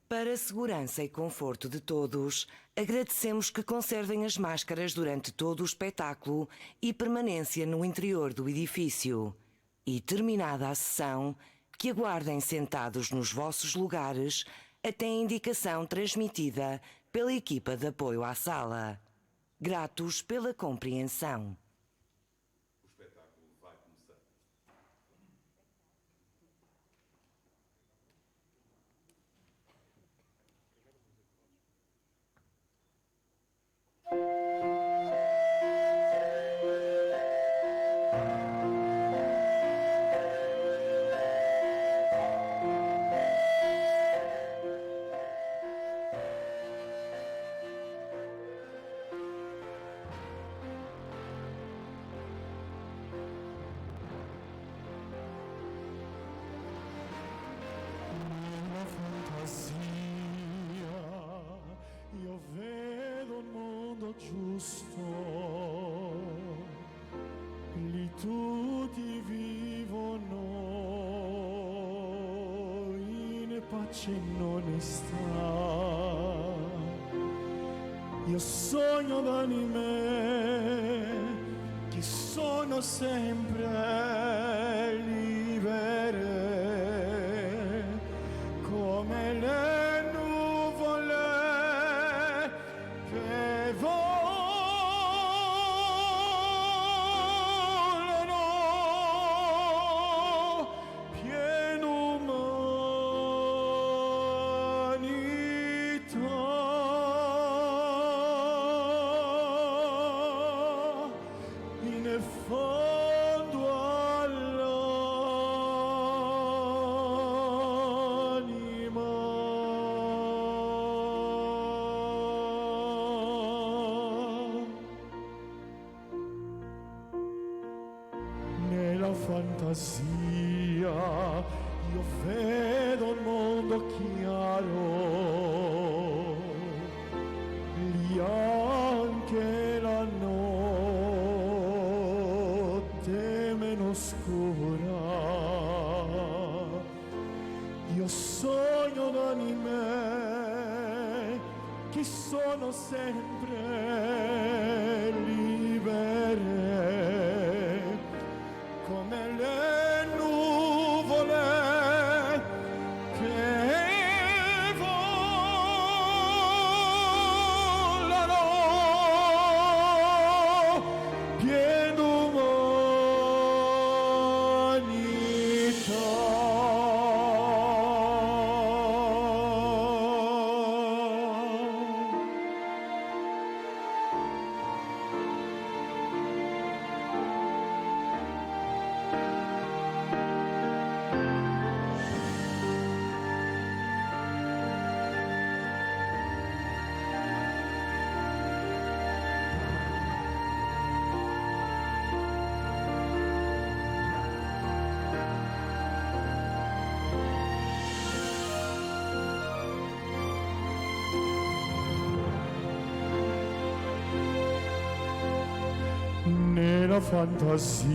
Para a segurança e conforto de todos, agradecemos que conservem as máscaras durante todo o espetáculo e permanência no interior do edifício. E terminada a sessão, que aguardem sentados nos vossos lugares até a indicação transmitida pela equipa de apoio à sala. Gratos pela compreensão. O espetáculo vai começar. Io vedo un mondo giusto, lì tutti vivono in pace e in onestà. Io sogno d'anime che sono sempre libere come le che volano pieno umanità in fondo nella fantasia io vedo un mondo chiaro, lì anche la notte meno scura. Io sogno d'anime che sono sempre libere come le nuvole che volano pieno nella fantasia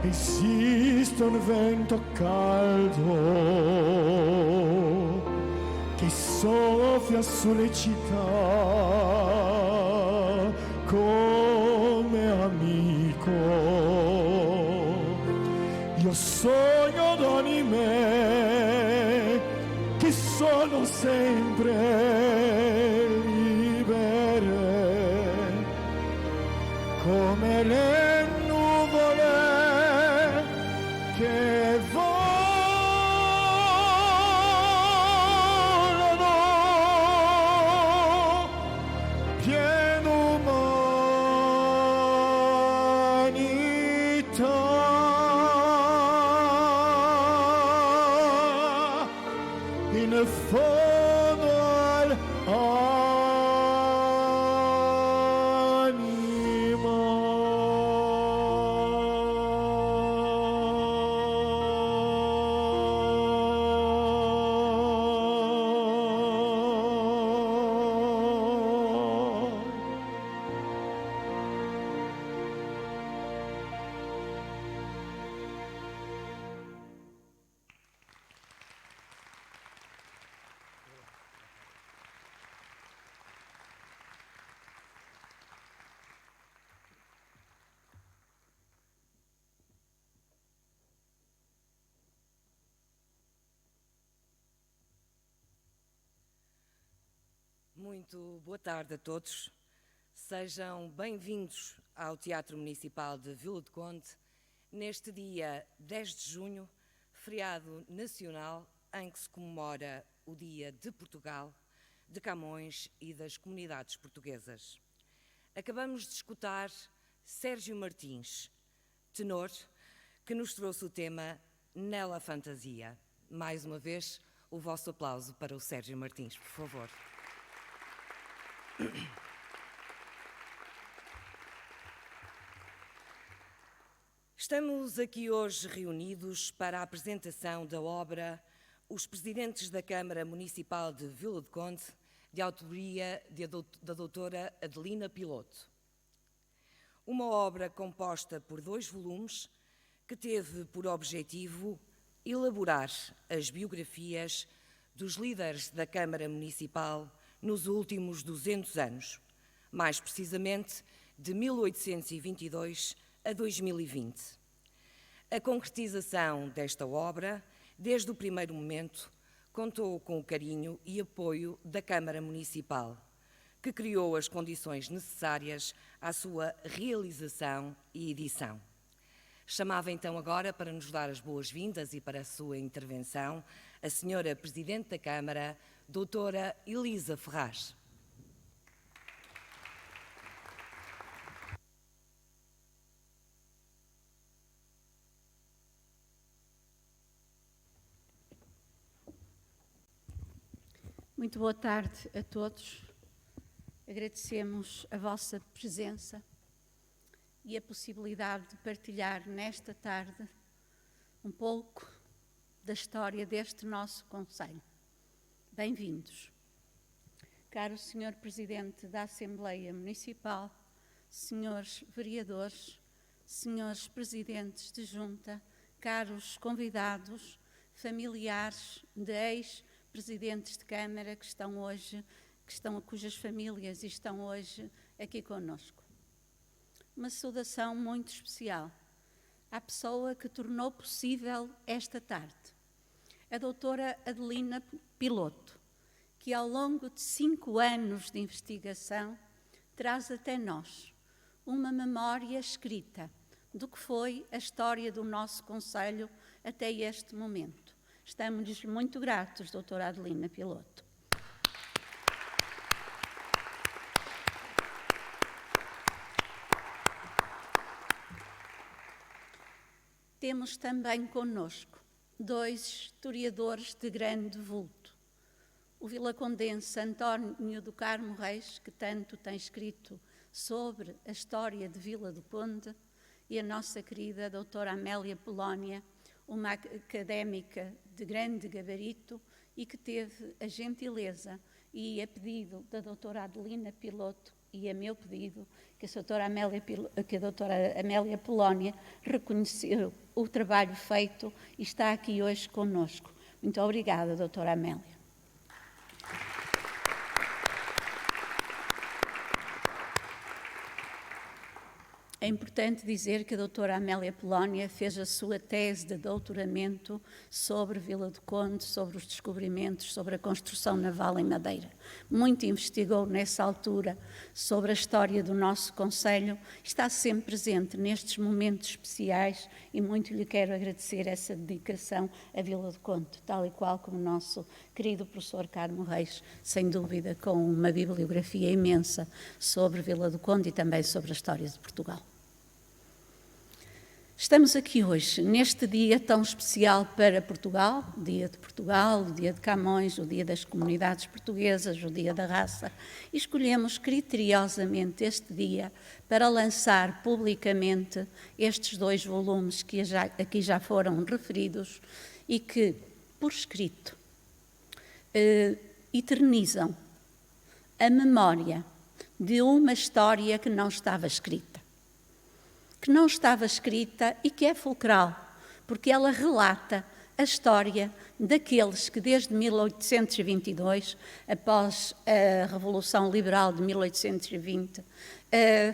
esiste un vento caldo che soffia sulle città come amico. Io sogno d'anime che sono sempre libere come le nuvole che volano pieno umanità in fondo Muito boa tarde a todos. Sejam bem-vindos ao Teatro Municipal de Vila do Conde, neste dia 10 de junho, feriado nacional em que se comemora o Dia de Portugal, de Camões e das comunidades portuguesas. Acabamos de escutar Sérgio Martins, tenor, que nos trouxe o tema Nela Fantasia. Mais uma vez, o vosso aplauso para o Sérgio Martins, por favor. Estamos aqui hoje reunidos para a apresentação da obra Os Presidentes da Câmara Municipal de Vila do Conde, de autoria da doutora Adelina Piloto. Uma obra composta por 2 volumes que teve por objetivo elaborar as biografias dos líderes da Câmara Municipal nos últimos 200 anos, mais precisamente de 1822 a 2020. A concretização desta obra, desde o primeiro momento, contou com o carinho e apoio da Câmara Municipal, que criou as condições necessárias à sua realização e edição. Chamava então agora para nos dar as boas-vindas e para a sua intervenção a senhora Presidente da Câmara, doutora Elisa Ferraz. Muito boa tarde a todos. Agradecemos a vossa presença e a possibilidade de partilhar nesta tarde um pouco da história deste nosso concelho. Bem-vindos. Caro Sr. Presidente da Assembleia Municipal, senhores vereadores, senhores presidentes de junta, caros convidados, familiares de ex-presidentes de Câmara cujas famílias estão hoje aqui conosco. Uma saudação muito especial à pessoa que tornou possível esta tarde, a doutora Adelina Piloto, que ao longo de 5 anos de investigação traz até nós uma memória escrita do que foi a história do nosso concelho até este momento. Estamos muito gratos, doutora Adelina Piloto. Temos também conosco 2 historiadores de grande vulto. O vilacondense António do Carmo Reis, que tanto tem escrito sobre a história de Vila do Conde, e a nossa querida doutora Amélia Polónia, uma académica de grande gabarito e que teve a gentileza e a pedido da doutora Adelina Piloto e a meu pedido, que a doutora Amélia Polónia reconheceu o trabalho feito e está aqui hoje conosco. Muito obrigada, doutora Amélia. É importante dizer que a doutora Amélia Polónia fez a sua tese de doutoramento sobre Vila do Conde, sobre os descobrimentos, sobre a construção naval em Madeira. Muito investigou nessa altura sobre a história do nosso concelho, está sempre presente nestes momentos especiais e muito lhe quero agradecer essa dedicação a Vila do Conde, tal e qual como o nosso querido professor Carmo Reis, sem dúvida, com uma bibliografia imensa sobre Vila do Conde e também sobre a história de Portugal. Estamos aqui hoje, neste dia tão especial para Portugal, o Dia de Portugal, o Dia de Camões, o Dia das Comunidades Portuguesas, o Dia da Raça, e escolhemos criteriosamente este dia para lançar publicamente estes 2 volumes que aqui já foram referidos e que, por escrito, eternizam a memória de uma história que não estava escrita. E que é fulcral, porque ela relata a história daqueles que desde 1822, após a Revolução Liberal de 1820,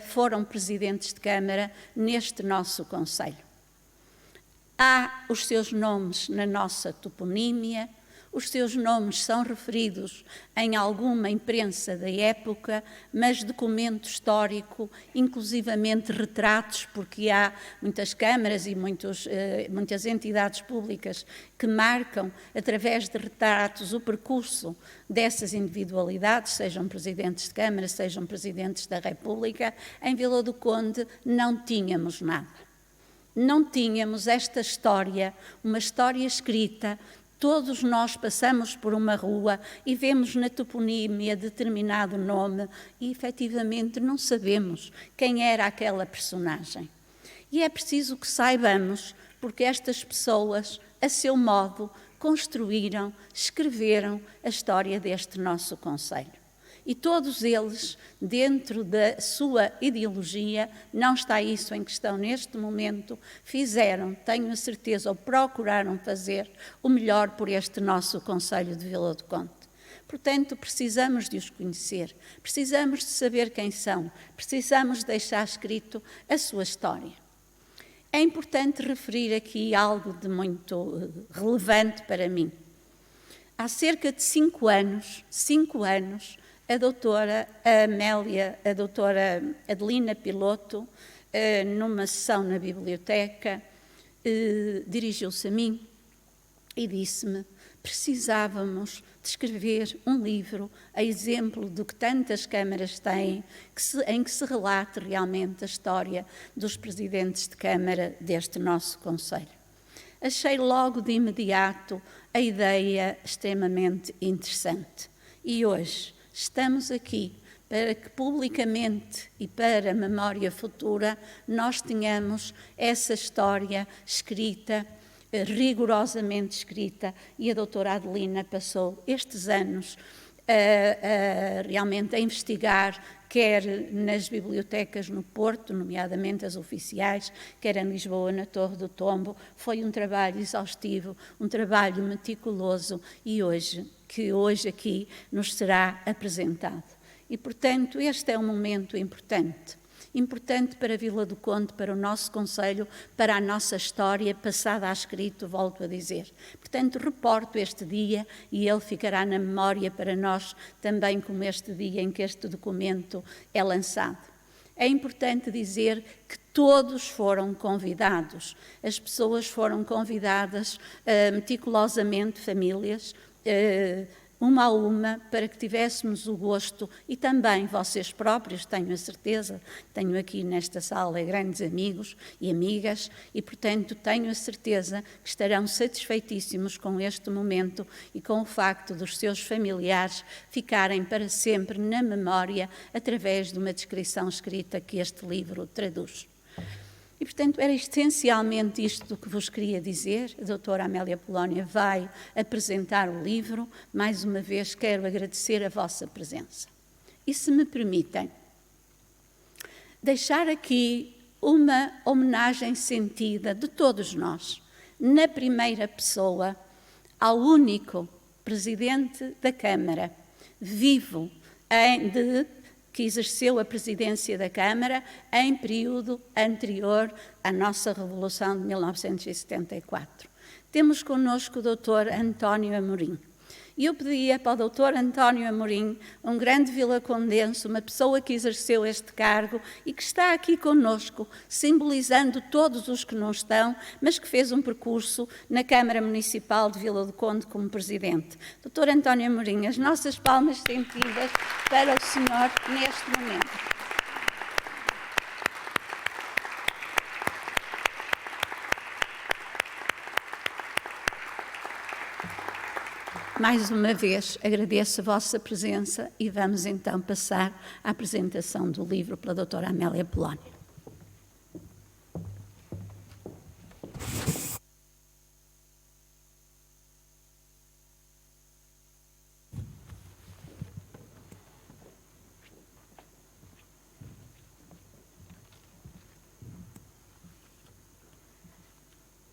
foram presidentes de Câmara neste nosso concelho. Há os seus nomes na nossa toponímia, Os seus nomes são referidos em alguma imprensa da época, mas documento histórico, inclusivamente retratos, porque há muitas câmaras e muitas entidades públicas que marcam, através de retratos, o percurso dessas individualidades, sejam presidentes de Câmara, sejam presidentes da República. Em Vila do Conde não tínhamos nada. Não tínhamos esta história, uma história escrita. Todos nós passamos por uma rua e vemos na toponímia determinado nome e, efetivamente, não sabemos quem era aquela personagem. E é preciso que saibamos, porque estas pessoas, a seu modo, construíram, escreveram a história deste nosso concelho. E todos eles, dentro da sua ideologia, não está isso em questão neste momento, fizeram, tenho a certeza, ou procuraram fazer o melhor por este nosso concelho de Vila do Conde. Portanto, precisamos de os conhecer, precisamos de saber quem são, precisamos de deixar escrito a sua história. É importante referir aqui algo de muito relevante para mim. Há cerca de 5 anos, a doutora Adelina Piloto, numa sessão na biblioteca, dirigiu-se a mim e disse-me: precisávamos de escrever um livro a exemplo do que tantas câmaras têm, em que se relate realmente a história dos presidentes de Câmara deste nosso concelho. Achei logo de imediato a ideia extremamente interessante. E hoje estamos aqui para que publicamente e para a memória futura nós tenhamos essa história escrita, rigorosamente escrita, e a doutora Adelina passou estes anos realmente a investigar, quer nas bibliotecas no Porto, nomeadamente as oficiais, quer em Lisboa, na Torre do Tombo. Foi um trabalho exaustivo, um trabalho meticuloso e que hoje aqui nos será apresentado. E, portanto, este é um momento importante para Vila do Conde, para o nosso concelho, para a nossa história passada a escrito, volto a dizer. Portanto, reporto este dia e ele ficará na memória para nós também como este dia em que este documento é lançado. É importante dizer que todos foram convidados, as pessoas foram convidadas meticulosamente, famílias, uma a uma, para que tivéssemos o gosto, e também vocês próprios, tenho a certeza, tenho aqui nesta sala grandes amigos e amigas, e portanto tenho a certeza que estarão satisfeitíssimos com este momento e com o facto dos seus familiares ficarem para sempre na memória através de uma descrição escrita que este livro traduz. E, portanto, era essencialmente isto que vos queria dizer. A doutora Amélia Polónia vai apresentar o livro. Mais uma vez, quero agradecer a vossa presença. E, se me permitem, deixar aqui uma homenagem sentida de todos nós, na primeira pessoa, ao único Presidente da Câmara, vivo, que exerceu a presidência da Câmara em período anterior à nossa Revolução de 1974. Temos connosco o Dr. António Amorim. E eu pedia para o Dr. António Amorim, um grande vilacondense, uma pessoa que exerceu este cargo e que está aqui connosco, simbolizando todos os que não estão, mas que fez um percurso na Câmara Municipal de Vila do Conde como presidente. Dr. António Amorim, as nossas palmas sentidas para o senhor neste momento. Mais uma vez, agradeço a vossa presença e vamos então passar à apresentação do livro pela doutora Amélia Polónia.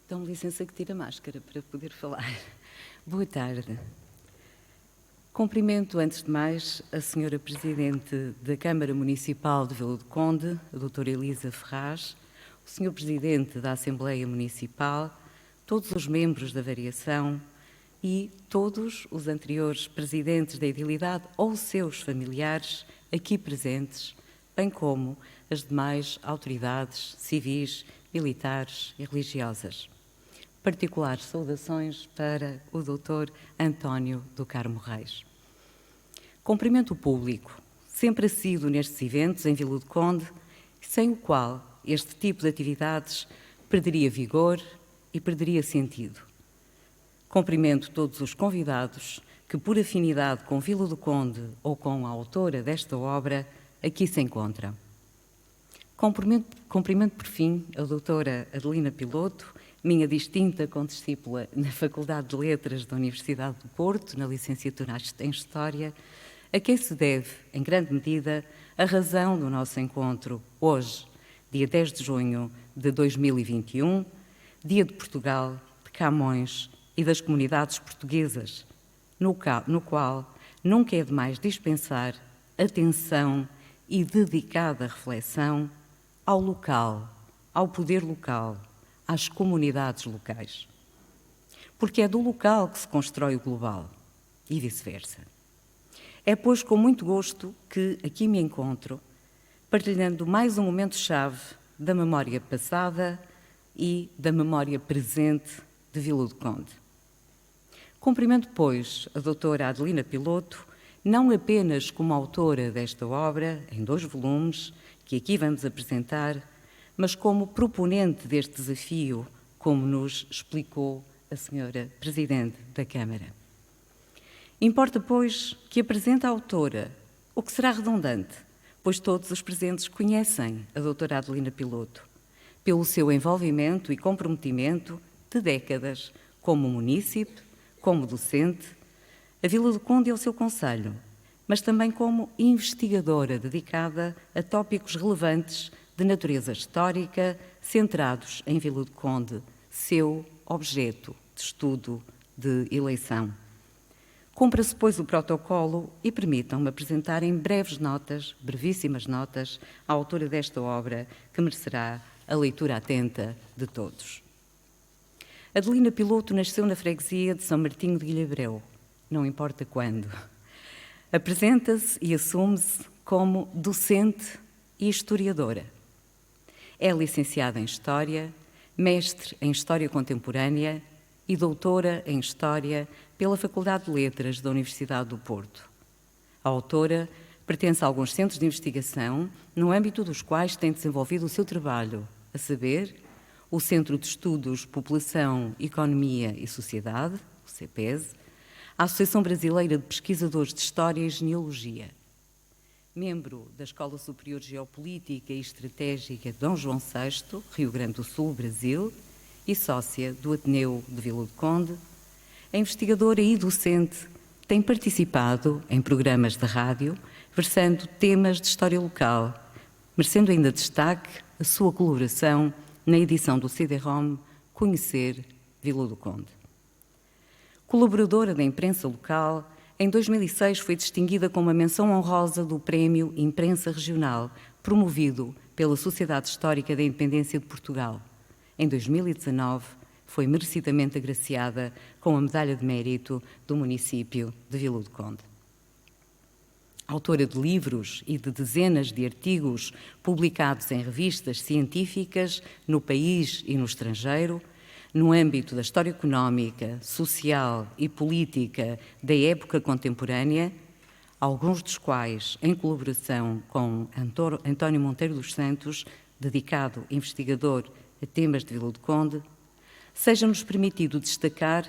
Dão licença que tire a máscara para poder falar. Boa tarde. Cumprimento, antes de mais, a senhora Presidente da Câmara Municipal de Vila do Conde, a doutora Elisa Ferraz, o senhor Presidente da Assembleia Municipal, todos os membros da variação, e todos os anteriores presidentes da edilidade ou seus familiares aqui presentes, bem como as demais autoridades civis, militares e religiosas. Particulares saudações para o Dr. António do Carmo Reis. Cumprimento público, sempre assíduo nestes eventos em Vila do Conde, sem o qual este tipo de atividades perderia vigor e perderia sentido. Cumprimento todos os convidados que, por afinidade com Vila do Conde ou com a autora desta obra, aqui se encontram. Cumprimento por fim a doutora Adelina Piloto, minha distinta condiscípula na Faculdade de Letras da Universidade do Porto, na licenciatura em História, a quem se deve, em grande medida, a razão do nosso encontro hoje, dia 10 de junho de 2021, dia de Portugal, de Camões e das comunidades portuguesas, no qual nunca é demais dispensar atenção e dedicada reflexão ao local, ao poder local, às comunidades locais. Porque é do local que se constrói o global e vice-versa. É, pois, com muito gosto que aqui me encontro, partilhando mais um momento-chave da memória passada e da memória presente de Vila do Conde. Cumprimento, pois, a doutora Adelina Piloto, não apenas como autora desta obra, em 2 volumes, que aqui vamos apresentar, mas como proponente deste desafio, como nos explicou a senhora Presidente da Câmara. Importa, pois, que apresente a autora, o que será redundante, pois todos os presentes conhecem a doutora Adelina Piloto, pelo seu envolvimento e comprometimento de décadas como munícipe, como docente, a Vila do Conde e ao seu concelho, mas também como investigadora dedicada a tópicos relevantes de natureza histórica, centrados em Vila do Conde, seu objeto de estudo de eleição. Cumpra-se, pois, o protocolo e permitam-me apresentar em brevíssimas notas, a autora desta obra, que merecerá a leitura atenta de todos. Adelina Piloto nasceu na freguesia de São Martinho de Guilhabreu, não importa quando. Apresenta-se e assume-se como docente e historiadora. É licenciada em História, mestre em História Contemporânea e doutora em História pela Faculdade de Letras da Universidade do Porto. A autora pertence a alguns centros de investigação, no âmbito dos quais tem desenvolvido o seu trabalho, a saber, o Centro de Estudos População, Economia e Sociedade, o CEPES, a Associação Brasileira de Pesquisadores de História e Genealogia. Membro da Escola Superior de Geopolítica e Estratégica Dom João VI, Rio Grande do Sul, Brasil, e sócia do Ateneu de Vila do Conde, a investigadora e docente tem participado em programas de rádio, versando temas de história local, merecendo ainda destaque a sua colaboração na edição do CD-ROM Conhecer Vila do Conde. Colaboradora da imprensa local, em 2006 foi distinguida com uma menção honrosa do Prémio Imprensa Regional, promovido pela Sociedade Histórica da Independência de Portugal. Em 2019, foi merecidamente agraciada com a Medalha de Mérito do município de Vila do Conde. Autora de livros e de dezenas de artigos publicados em revistas científicas no país e no estrangeiro, no âmbito da história económica, social e política da época contemporânea, alguns dos quais em colaboração com António Monteiro dos Santos, dedicado investigador a temas de Vila do Conde, seja-nos permitido destacar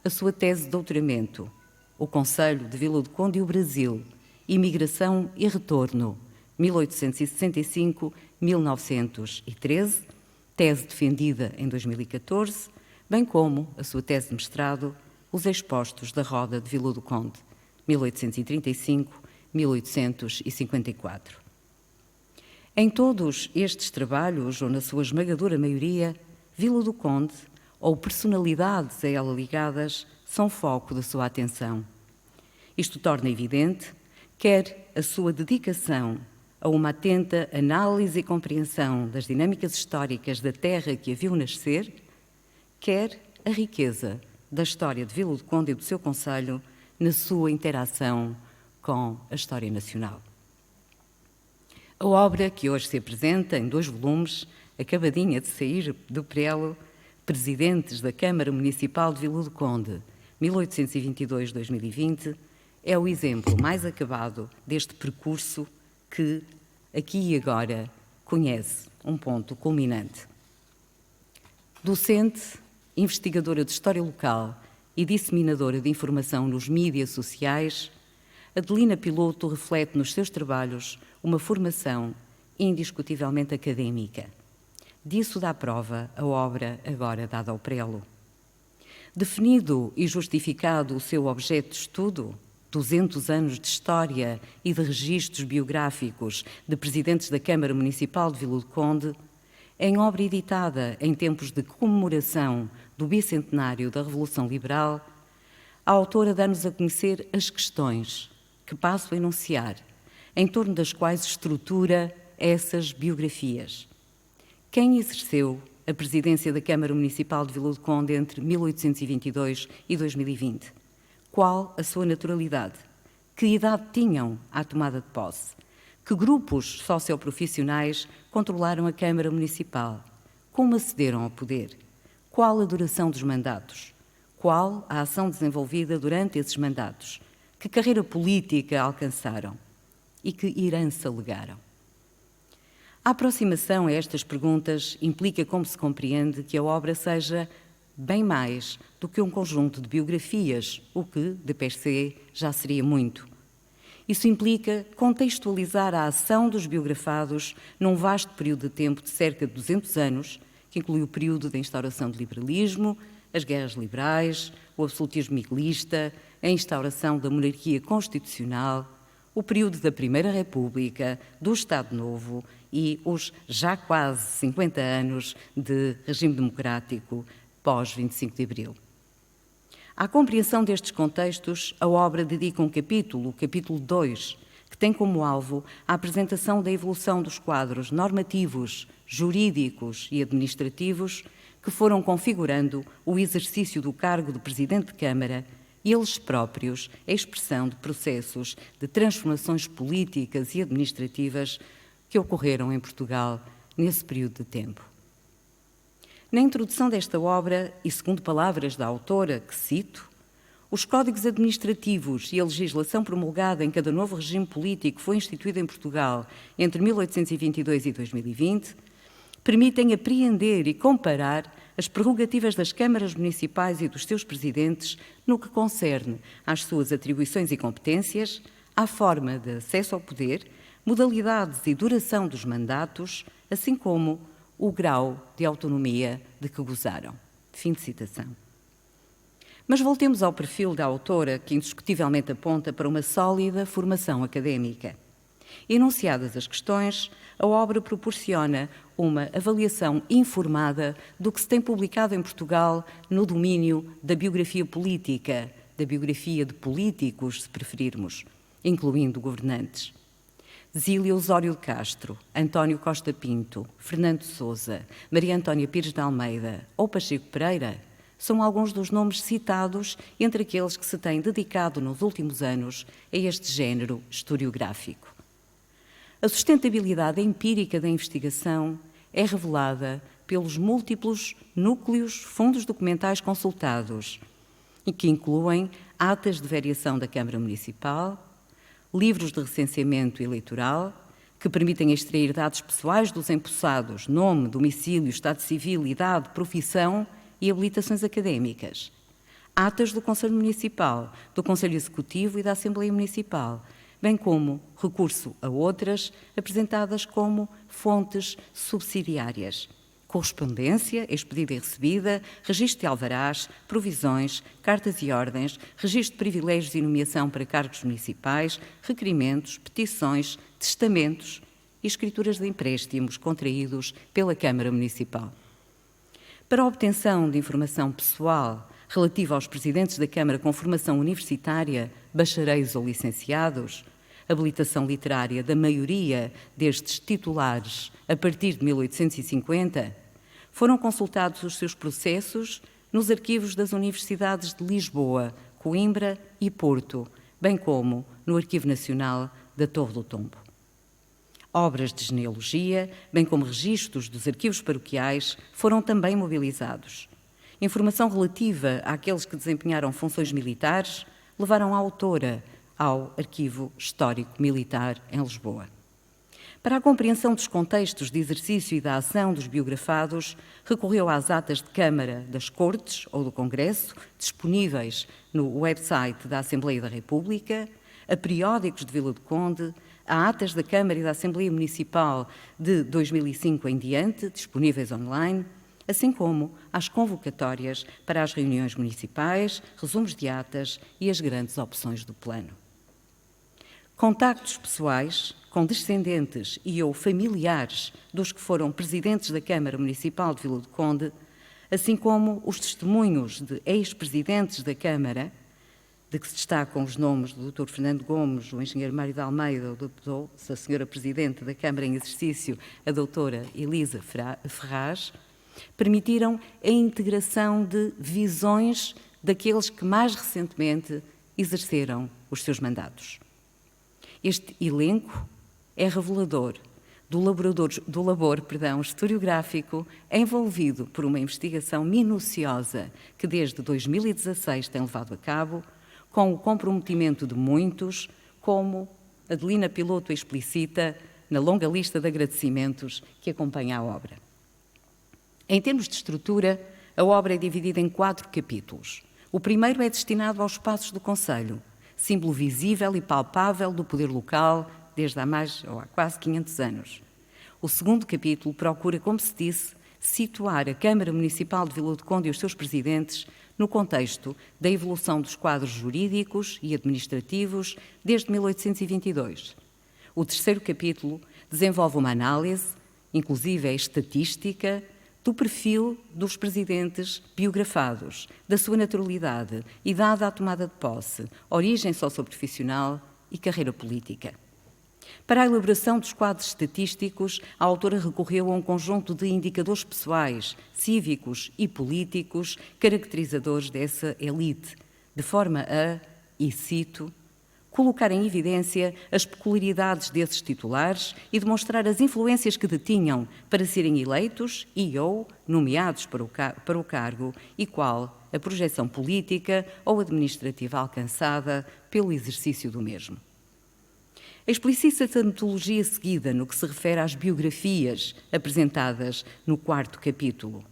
a sua tese de doutoramento, O Concelho de Vila do Conde e o Brasil, Imigração e Retorno, 1865-1913, tese defendida em 2014, bem como a sua tese de mestrado, Os Expostos da Roda de Vila do Conde, 1835-1854. Em todos estes trabalhos, ou na sua esmagadora maioria, Vila do Conde, ou personalidades a ela ligadas, são foco da sua atenção. Isto torna evidente, quer a sua dedicação a uma atenta análise e compreensão das dinâmicas históricas da terra que a viu nascer, quer a riqueza da história de Vila do Conde e do seu concelho na sua interação com a história nacional. A obra que hoje se apresenta em 2 volumes, acabadinha de sair do prelo, Presidentes da Câmara Municipal de Vila do Conde, 1822-2020, é o exemplo mais acabado deste percurso que, aqui e agora, conhece um ponto culminante. Docente, investigadora de história local e disseminadora de informação nos mídias sociais, Adelina Piloto reflete nos seus trabalhos uma formação indiscutivelmente académica. Disso dá prova a obra agora dada ao prelo. Definido e justificado o seu objeto de estudo, 200 anos de história e de registros biográficos de presidentes da Câmara Municipal de Vila do Conde, em obra editada em tempos de comemoração do bicentenário da Revolução Liberal, a autora dá-nos a conhecer as questões que passo a enunciar, em torno das quais estrutura essas biografias. Quem exerceu a presidência da Câmara Municipal de Vila do Conde entre 1822 e 2020? Qual a sua naturalidade? Que idade tinham à tomada de posse? Que grupos socioprofissionais controlaram a Câmara Municipal? Como acederam ao poder? Qual a duração dos mandatos? Qual a ação desenvolvida durante esses mandatos? Que carreira política alcançaram? E que herança legaram? A aproximação a estas perguntas implica, como se compreende, que a obra seja bem mais do que um conjunto de biografias, o que, de per se, já seria muito. Isso implica contextualizar a ação dos biografados num vasto período de tempo de cerca de 200 anos, que inclui o período da instauração do liberalismo, as guerras liberais, o absolutismo miguelista, a instauração da monarquia constitucional, o período da Primeira República, do Estado Novo e os já quase 50 anos de regime democrático pós-25 de Abril. À compreensão destes contextos, a obra dedica um capítulo, o capítulo 2, que tem como alvo a apresentação da evolução dos quadros normativos, jurídicos e administrativos que foram configurando o exercício do cargo de Presidente de Câmara, eles próprios a expressão de processos de transformações políticas e administrativas que ocorreram em Portugal nesse período de tempo. Na introdução desta obra, e segundo palavras da autora, que cito, os códigos administrativos e a legislação promulgada em cada novo regime político foi instituído em Portugal entre 1822 e 2020, permitem apreender e comparar as prerrogativas das câmaras municipais e dos seus presidentes no que concerne às suas atribuições e competências, à forma de acesso ao poder, modalidades e duração dos mandatos, assim como o grau de autonomia de que gozaram. Fim de citação. Mas voltemos ao perfil da autora, que indiscutivelmente aponta para uma sólida formação académica. Enunciadas as questões, a obra proporciona uma avaliação informada do que se tem publicado em Portugal no domínio da biografia política, da biografia de políticos, se preferirmos, incluindo governantes. Zília Osório de Castro, António Costa Pinto, Fernando Sousa, Maria Antónia Pires de Almeida ou Pacheco Pereira são alguns dos nomes citados entre aqueles que se têm dedicado nos últimos anos a este género historiográfico. A sustentabilidade empírica da investigação é revelada pelos múltiplos núcleos, fundos documentais consultados, e que incluem atas de variação da Câmara Municipal, livros de recenseamento eleitoral, que permitem extrair dados pessoais dos empossados, nome, domicílio, estado civil, idade, profissão e habilitações académicas, atas do Conselho Municipal, do Conselho Executivo e da Assembleia Municipal, bem como recurso a outras apresentadas como fontes subsidiárias, correspondência, expedida e recebida, registro de alvarás, provisões, cartas e ordens, registro de privilégios e nomeação para cargos municipais, requerimentos, petições, testamentos e escrituras de empréstimos contraídos pela Câmara Municipal. Para a obtenção de informação pessoal relativa aos presidentes da Câmara com formação universitária, bacharéis ou licenciados, habilitação literária da maioria destes titulares a partir de 1850, foram consultados os seus processos, nos arquivos das universidades de Lisboa, Coimbra e Porto, bem como no Arquivo Nacional da Torre do Tombo. Obras de genealogia, bem como registros dos arquivos paroquiais, foram também mobilizados. Informação relativa àqueles que desempenharam funções militares levaram a autora ao Arquivo Histórico Militar em Lisboa. Para a compreensão dos contextos de exercício e da ação dos biografados, recorreu às atas de Câmara das Cortes ou do Congresso, disponíveis no website da Assembleia da República, a periódicos de Vila do Conde, a atas da Câmara e da Assembleia Municipal de 2005 em diante, disponíveis online, assim como às convocatórias para as reuniões municipais, resumos de atas e as grandes opções do plano. Contactos pessoais com descendentes e ou familiares dos que foram presidentes da Câmara Municipal de Vila do Conde, assim como os testemunhos de ex-presidentes da Câmara, de que se destacam os nomes do Dr. Fernando Gomes, o engenheiro Mário de Almeida, a senhora Presidente da Câmara em exercício, a doutora Elisa Ferraz, permitiram a integração de visões daqueles que mais recentemente exerceram os seus mandatos. Este elenco é revelador do labor historiográfico envolvido por uma investigação minuciosa que desde 2016 tem levado a cabo, com o comprometimento de muitos, como Adelina Piloto explicita na longa lista de agradecimentos que acompanha a obra. Em termos de estrutura, a obra é dividida em 4 capítulos. O primeiro é destinado aos espaços do Conselho, símbolo visível e palpável do poder local desde há quase 500 anos. O segundo capítulo procura, como se disse, situar a Câmara Municipal de Vila do Conde e os seus presidentes no contexto da evolução dos quadros jurídicos e administrativos desde 1822. O terceiro capítulo desenvolve uma análise, inclusive a estatística, do perfil dos presidentes biografados, da sua naturalidade, idade à tomada de posse, origem socioprofissional e carreira política. Para a elaboração dos quadros estatísticos, a autora recorreu a um conjunto de indicadores pessoais, cívicos e políticos caracterizadores dessa elite, de forma a, e cito, colocar em evidência as peculiaridades desses titulares e demonstrar as influências que detinham para serem eleitos e ou nomeados para o cargo e qual a projeção política ou administrativa alcançada pelo exercício do mesmo. Explicita-se a metodologia seguida no que se refere às biografias apresentadas no 4º capítulo.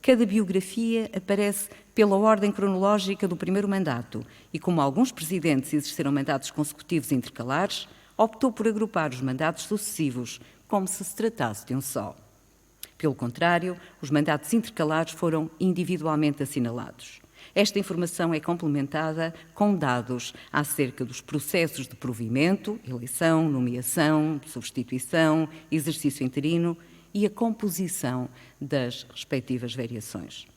Cada biografia aparece pela ordem cronológica do primeiro mandato e, como alguns presidentes exerceram mandatos consecutivos intercalares, optou por agrupar os mandatos sucessivos como se tratasse de um só. Pelo contrário, os mandatos intercalares foram individualmente assinalados. Esta informação é complementada com dados acerca dos processos de provimento, eleição, nomeação, substituição, exercício interino e a composição das respectivas variações.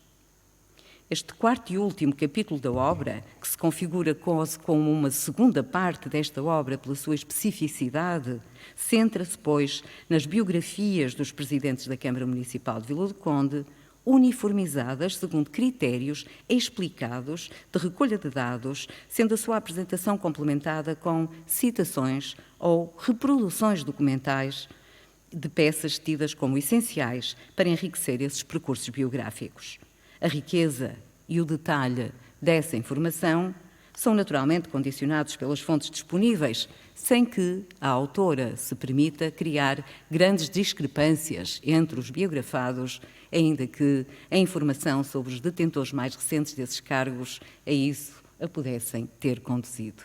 Este 4º e último capítulo da obra, que se configura quase como uma segunda parte desta obra pela sua especificidade, centra-se, pois, nas biografias dos presidentes da Câmara Municipal de Vila do Conde, uniformizadas segundo critérios explicados de recolha de dados, sendo a sua apresentação complementada com citações ou reproduções documentais de peças tidas como essenciais para enriquecer esses percursos biográficos. A riqueza e o detalhe dessa informação são naturalmente condicionados pelas fontes disponíveis, sem que a autora se permita criar grandes discrepâncias entre os biografados, ainda que a informação sobre os detentores mais recentes desses cargos a isso a pudessem ter conduzido.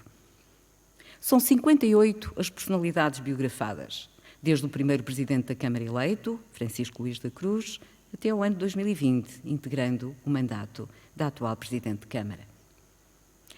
São 58 as personalidades biografadas, desde o primeiro presidente da Câmara eleito, Francisco Luís da Cruz, até o ano de 2020, integrando o mandato da atual Presidente de Câmara.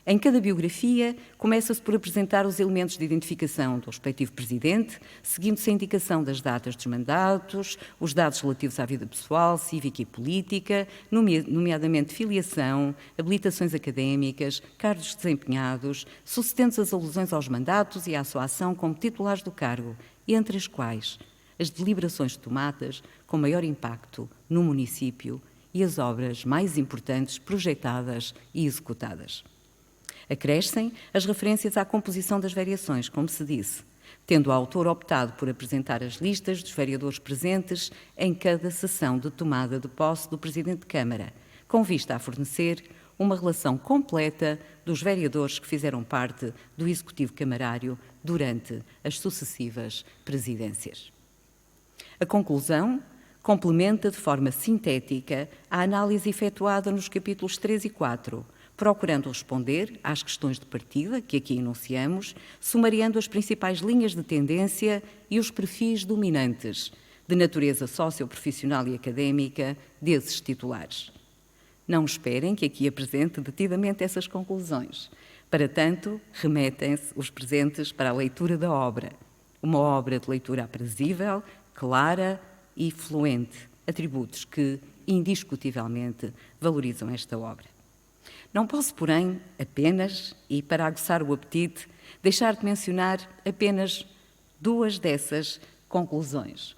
Em cada biografia, começa-se por apresentar os elementos de identificação do respectivo presidente, seguindo-se a indicação das datas dos mandatos, os dados relativos à vida pessoal, cívica e política, nomeadamente filiação, habilitações académicas, cargos desempenhados, sucedentes as alusões aos mandatos e à sua ação como titulares do cargo, entre as quais as deliberações tomadas com maior impacto no município e as obras mais importantes projetadas e executadas. Acrescem as referências à composição das variações, como se disse, tendo o autor optado por apresentar as listas dos vereadores presentes em cada sessão de tomada de posse do Presidente de Câmara, com vista a fornecer uma relação completa dos vereadores que fizeram parte do Executivo Camarário durante as sucessivas presidências. A conclusão complementa de forma sintética a análise efetuada nos capítulos 3 e 4, procurando responder às questões de partida que aqui enunciamos, sumariando as principais linhas de tendência e os perfis dominantes, de natureza socioprofissional e académica, desses titulares. Não esperem que aqui apresente detidamente essas conclusões. Para tanto, remetem-se os presentes para a leitura da obra. Uma obra de leitura aprazível, clara e fluente, atributos que, indiscutivelmente, valorizam esta obra. Não posso, porém, apenas, e para aguçar o apetite, deixar de mencionar apenas duas dessas conclusões.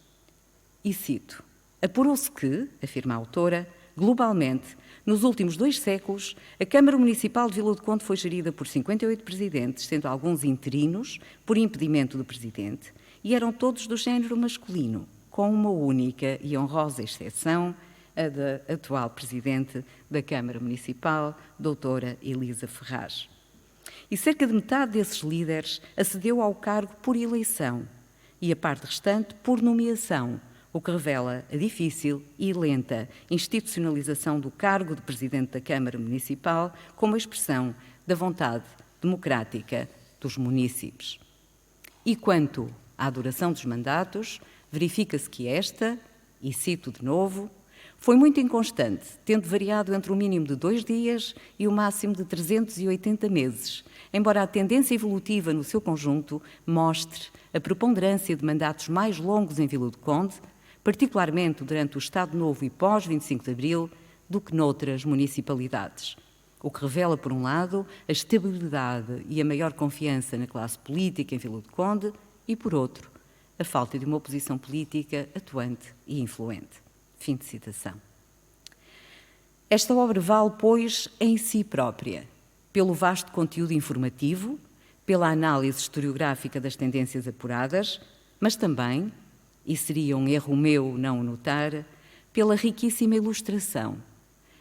E cito: apurou-se que, afirma a autora, globalmente, nos últimos 2 séculos, a Câmara Municipal de Vila do Conde foi gerida por 58 presidentes, sendo alguns interinos, por impedimento do presidente, e eram todos do género masculino, com uma única e honrosa exceção, a da atual Presidente da Câmara Municipal, doutora Elisa Ferraz. E cerca de metade desses líderes acedeu ao cargo por eleição e a parte restante por nomeação, o que revela a difícil e lenta institucionalização do cargo de Presidente da Câmara Municipal como expressão da vontade democrática dos munícipes. E quanto à duração dos mandatos, verifica-se que esta, e cito de novo, foi muito inconstante, tendo variado entre o mínimo de 2 dias e o máximo de 380 meses, embora a tendência evolutiva no seu conjunto mostre a preponderância de mandatos mais longos em Vila do Conde, particularmente durante o Estado Novo e pós-25 de Abril, do que noutras municipalidades. O que revela, por um lado, a estabilidade e a maior confiança na classe política em Vila do Conde e, por outro, a falta de uma oposição política atuante e influente. Fim de citação. Esta obra vale, pois, em si própria, pelo vasto conteúdo informativo, pela análise historiográfica das tendências apuradas, mas também, e seria um erro meu não o notar, pela riquíssima ilustração,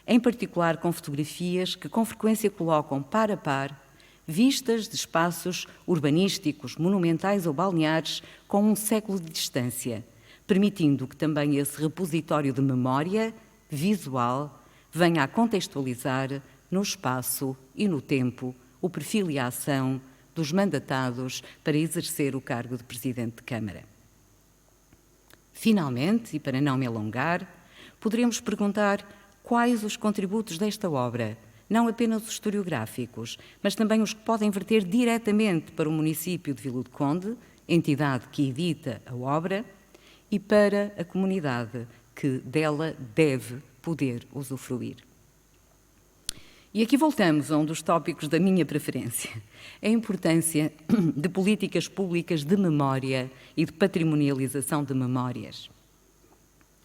em particular com fotografias que com frequência colocam par a par vistas de espaços urbanísticos, monumentais ou balneares com um século de distância, permitindo que também esse repositório de memória visual venha a contextualizar no espaço e no tempo o perfil e a ação dos mandatados para exercer o cargo de Presidente de Câmara. Finalmente, e para não me alongar, poderemos perguntar quais os contributos desta obra, não apenas os historiográficos, mas também os que podem verter diretamente para o município de Vila do Conde, entidade que edita a obra, e para a comunidade que dela deve poder usufruir. E aqui voltamos a um dos tópicos da minha preferência, a importância de políticas públicas de memória e de patrimonialização de memórias.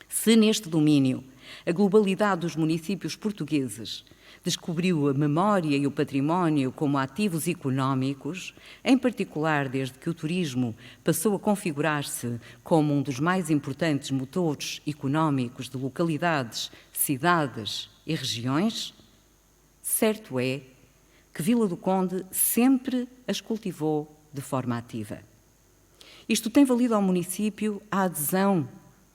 Se neste domínio a globalidade dos municípios portugueses descobriu a memória e o património como ativos económicos, em particular desde que o turismo passou a configurar-se como um dos mais importantes motores económicos de localidades, cidades e regiões, certo é que Vila do Conde sempre as cultivou de forma ativa. Isto tem valido ao município a adesão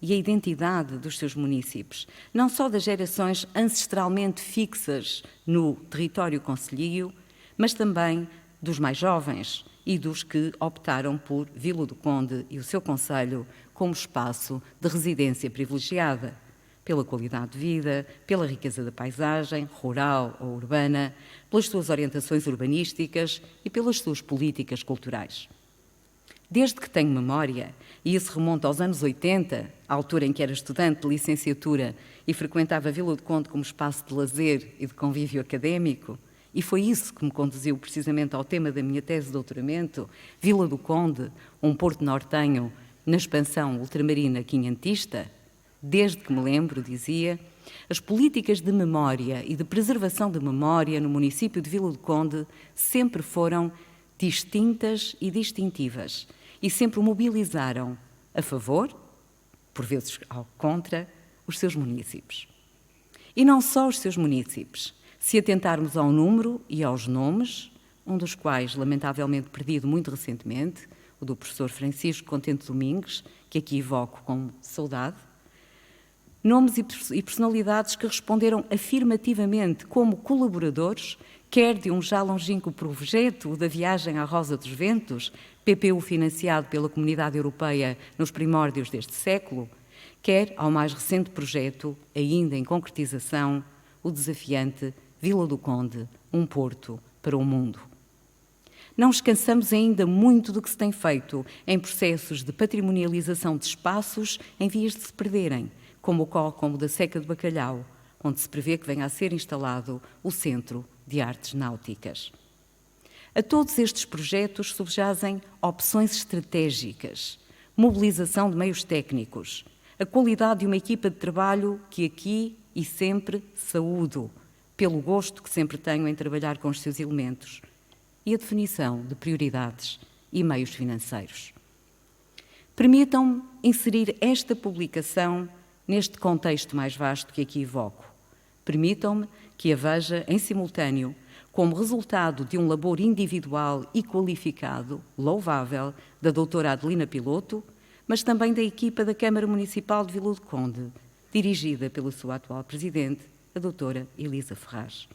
e a identidade dos seus munícipes, não só das gerações ancestralmente fixas no território concelhio, mas também dos mais jovens e dos que optaram por Vila do Conde e o seu concelho como espaço de residência privilegiada, pela qualidade de vida, pela riqueza da paisagem, rural ou urbana, pelas suas orientações urbanísticas e pelas suas políticas culturais. Desde que tenho memória, e isso remonta aos anos 80, à altura em que era estudante de licenciatura e frequentava Vila do Conde como espaço de lazer e de convívio académico, e foi isso que me conduziu precisamente ao tema da minha tese de doutoramento, Vila do Conde, um porto nortenho na expansão ultramarina quinhentista, desde que me lembro, dizia, as políticas de memória e de preservação de memória no município de Vila do Conde sempre foram distintas e distintivas e sempre mobilizaram a favor, por vezes ao contra, os seus munícipes. E não só os seus munícipes. Se atentarmos ao número e aos nomes, um dos quais, lamentavelmente perdido muito recentemente, o do professor Francisco Contente Domingues, que aqui evoco com saudade, nomes e personalidades que responderam afirmativamente como colaboradores, quer de um já longínquo projeto da Viagem à Rosa dos Ventos, PPU financiado pela Comunidade Europeia nos primórdios deste século, quer ao mais recente projeto, ainda em concretização, o desafiante Vila do Conde, um porto para o mundo. Não escansamos ainda muito do que se tem feito em processos de patrimonialização de espaços em vias de se perderem, como ocorre como o da Seca de Bacalhau, onde se prevê que venha a ser instalado o Centro de Artes Náuticas. A todos estes projetos subjazem opções estratégicas, mobilização de meios técnicos, a qualidade de uma equipa de trabalho que aqui e sempre saúdo, pelo gosto que sempre tenho em trabalhar com os seus elementos, e a definição de prioridades e meios financeiros. Permitam-me inserir esta publicação neste contexto mais vasto que aqui evoco. Permitam-me que a veja em simultâneo como resultado de um labor individual e qualificado, louvável, da doutora Adelina Piloto, mas também da equipa da Câmara Municipal de Vila do Conde, dirigida pela sua atual presidente, a doutora Elisa Ferraz.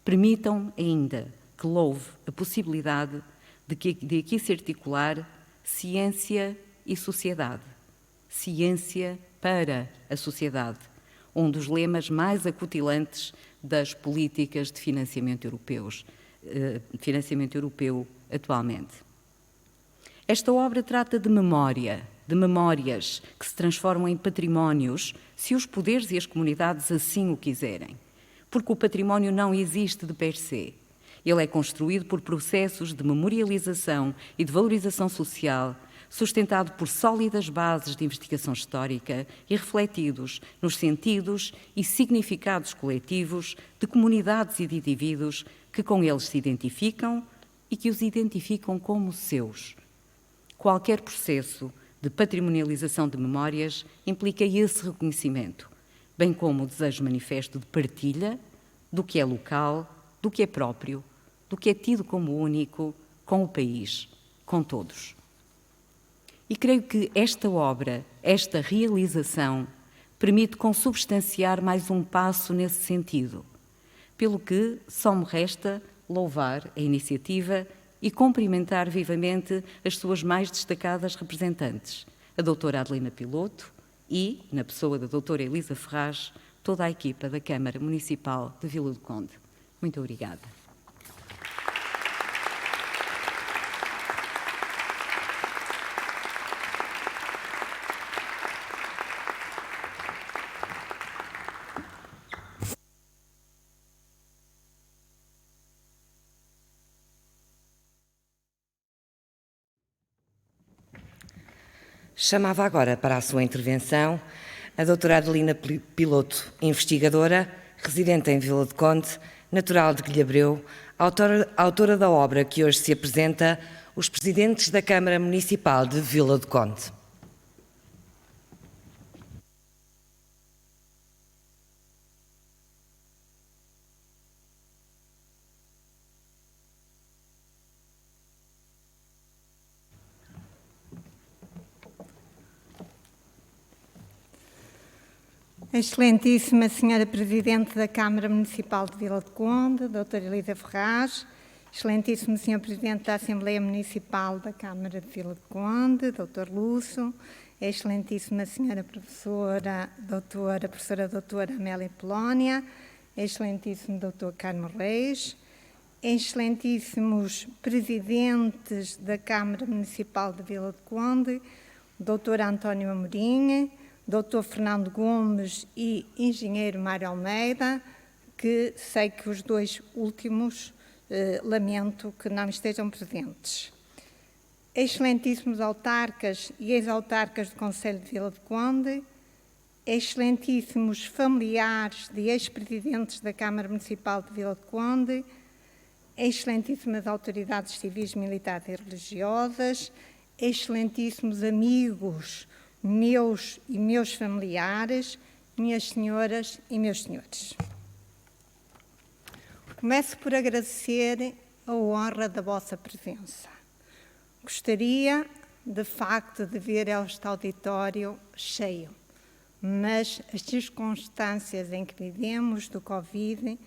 Permitam ainda que louve a possibilidade de aqui se articular ciência e sociedade. Ciência para a sociedade, um dos lemas mais acutilantes das políticas de financiamento europeu atualmente. Esta obra trata de memória, de memórias que se transformam em patrimónios, se os poderes e as comunidades assim o quiserem. Porque o património não existe de per se. Ele é construído por processos de memorialização e de valorização social, sustentado por sólidas bases de investigação histórica e refletidos nos sentidos e significados coletivos de comunidades e de indivíduos que com eles se identificam e que os identificam como seus. Qualquer processo de patrimonialização de memórias implica esse reconhecimento, bem como o desejo manifesto de partilha do que é local, do que é próprio, do que é tido como único, com o país, com todos. E creio que esta obra, esta realização, permite consubstanciar mais um passo nesse sentido, pelo que só me resta louvar a iniciativa e cumprimentar vivamente as suas mais destacadas representantes, a doutora Adelina Piloto e, na pessoa da doutora Elisa Ferraz, toda a equipa da Câmara Municipal de Vila do Conde. Muito obrigada. Chamava agora para a sua intervenção a doutora Adelina Piloto, investigadora, residente em Vila do Conde, natural de Guilhabreu, autora da obra que hoje se apresenta, Os Presidentes da Câmara Municipal de Vila do Conde. Excelentíssima Senhora Presidente da Câmara Municipal de Vila do Conde, doutora Elisa Ferraz, Excelentíssimo Senhor Presidente da Assembleia Municipal da Câmara de Vila do Conde, doutor Lúcio, Excelentíssima Senhora Professora doutora Amélia Polónia, Excelentíssimo doutor Carmo Reis, Excelentíssimos Presidentes da Câmara Municipal de Vila do Conde, doutor António Amorim, Dr. Fernando Gomes e Engenheiro Mário Almeida, que sei que os dois últimos lamento que não estejam presentes. Excelentíssimos autarcas e ex-autarcas do Conselho de Vila do Conde, excelentíssimos familiares de ex-presidentes da Câmara Municipal de Vila do Conde, excelentíssimas autoridades civis, militares e religiosas, excelentíssimos amigos meus e meus familiares, minhas senhoras e meus senhores. Começo por agradecer a honra da vossa presença. Gostaria, de facto, de ver este auditório cheio, mas as circunstâncias em que vivemos do Covid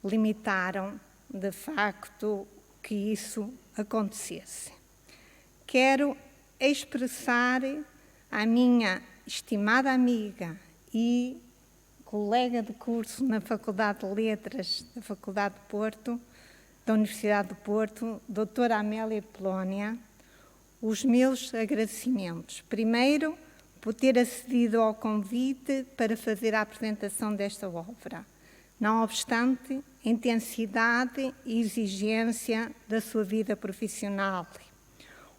limitaram, de facto, que isso acontecesse. Quero expressar à minha estimada amiga e colega de curso na Faculdade de Letras da Faculdade de Porto, da Universidade de Porto, doutora Amélia Polónia, os meus agradecimentos. Primeiro, por ter acedido ao convite para fazer a apresentação desta obra, não obstante a intensidade e exigência da sua vida profissional.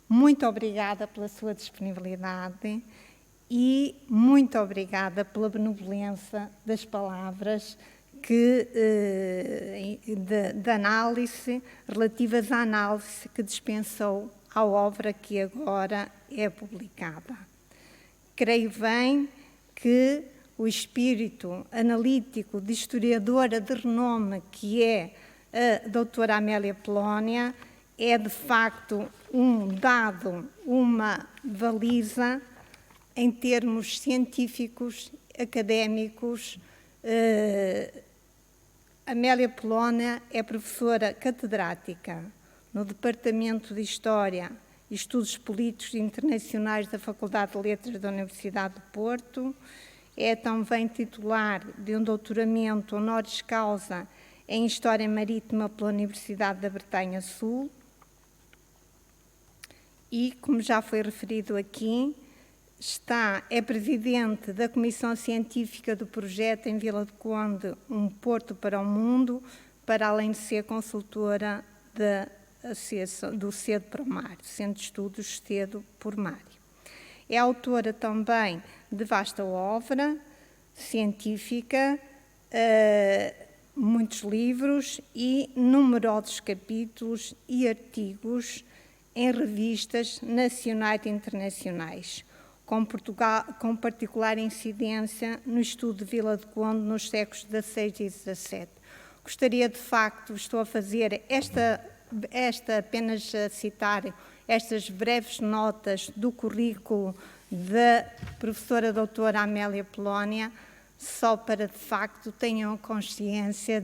Muito obrigada pela sua disponibilidade e muito obrigada pela benevolência das palavras de análise, relativas à análise que dispensou à obra que agora é publicada. Creio bem que o espírito analítico de historiadora de renome que é a doutora Amélia Polónia é, de facto, um dado, uma baliza em termos científicos, académicos. Amélia Polónia é professora catedrática no Departamento de História e Estudos Políticos Internacionais da Faculdade de Letras da Universidade de Porto. É também titular de um doutoramento honoris causa em História Marítima pela Universidade da Bretanha Sul. E, como já foi referido aqui, é presidente da Comissão Científica do projeto em Vila do Conde, Um Porto para o Mundo, para além de ser consultora do CEDO para o Mar, Centro de Estudos CEDO por Mar. É autora também de vasta obra científica, muitos livros e numerosos capítulos e artigos em revistas nacionais e internacionais, com particular incidência no estudo de Vila do Conde nos séculos XVI e XVII. Gostaria, de facto, estou a fazer apenas a citar estas breves notas do currículo da professora doutora Amélia Polónia, só para, de facto, tenham consciência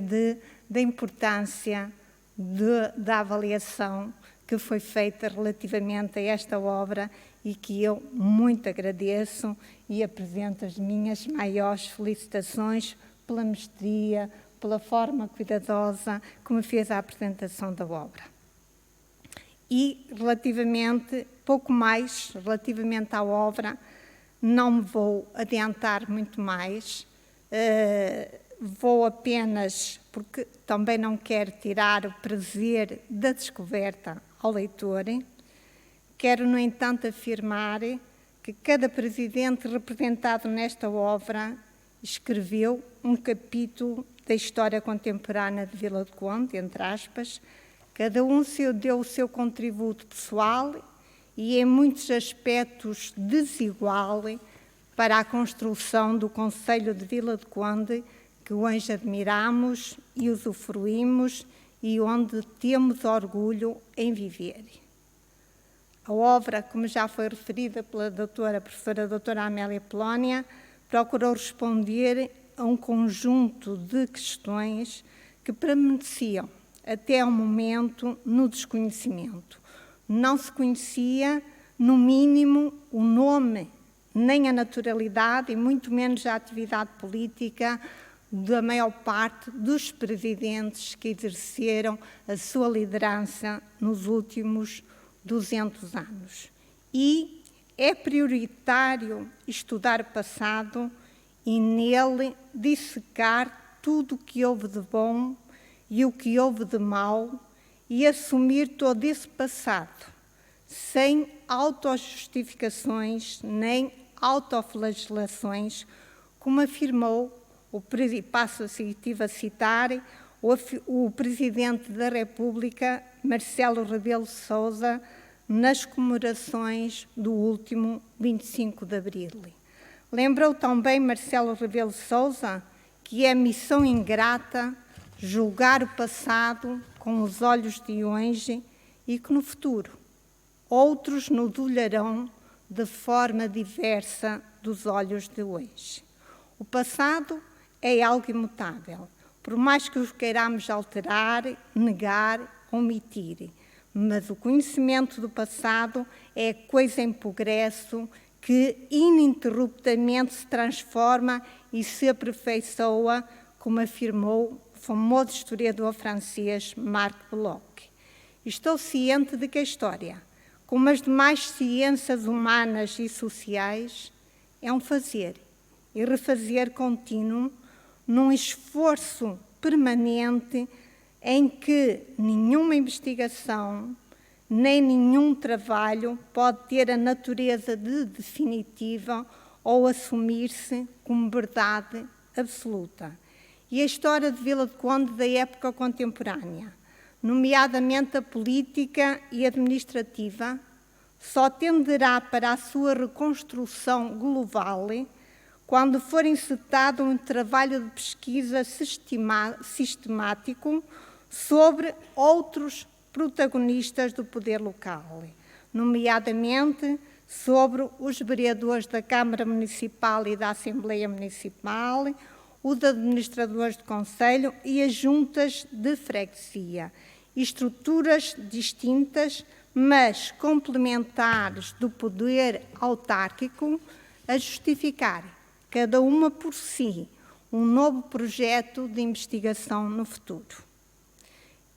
da importância da avaliação que foi feita relativamente a esta obra e que eu muito agradeço e apresento as minhas maiores felicitações pela mestria, pela forma cuidadosa como fez a apresentação da obra. E, pouco mais relativamente à obra, não me vou adiantar muito mais, vou apenas, porque também não quero tirar o prazer da descoberta ao leitor, quero, no entanto, afirmar que cada presidente representado nesta obra escreveu um capítulo da história contemporânea de Vila do Conde, entre aspas. Cada um deu o seu contributo pessoal e, em muitos aspectos, desigual para a construção do Concelho de Vila do Conde, que hoje admiramos e usufruímos e onde temos orgulho em viver. A obra, como já foi referida pela professora doutora Amélia Polónia, procurou responder a um conjunto de questões que permaneciam até ao momento no desconhecimento. Não se conhecia, no mínimo, o nome, nem a naturalidade e muito menos a atividade política da maior parte dos presidentes que exerceram a sua liderança nos últimos 200 anos. E é prioritário estudar o passado e nele dissecar tudo o que houve de bom e o que houve de mau e assumir todo esse passado, sem autojustificações nem autoflagelações, como afirmou, passo a citar, o Presidente da República, Marcelo Rebelo de Sousa, nas comemorações do último 25 de Abril. Lembrou também Marcelo Rebelo de Sousa que é missão ingrata julgar o passado com os olhos de hoje e que no futuro outros nos olharão de forma diversa dos olhos de hoje. O passado é algo imutável, por mais que os queiramos alterar, negar, omitir. Mas o conhecimento do passado é coisa em progresso que ininterruptamente se transforma e se aperfeiçoa, como afirmou o famoso historiador francês Marc Bloch. Estou ciente de que a história, como as demais ciências humanas e sociais, é um fazer e refazer contínuo num esforço permanente em que nenhuma investigação nem nenhum trabalho pode ter a natureza de definitiva ou assumir-se como verdade absoluta. E a história de Vila do Conde da época contemporânea, nomeadamente a política e administrativa, só tenderá para a sua reconstrução global quando for encetado um trabalho de pesquisa sistemático sobre outros protagonistas do poder local, nomeadamente sobre os vereadores da Câmara Municipal e da Assembleia Municipal, os administradores do Conselho e as juntas de freguesia, estruturas distintas, mas complementares do poder autárquico, a justificar, cada uma por si, um novo projeto de investigação no futuro.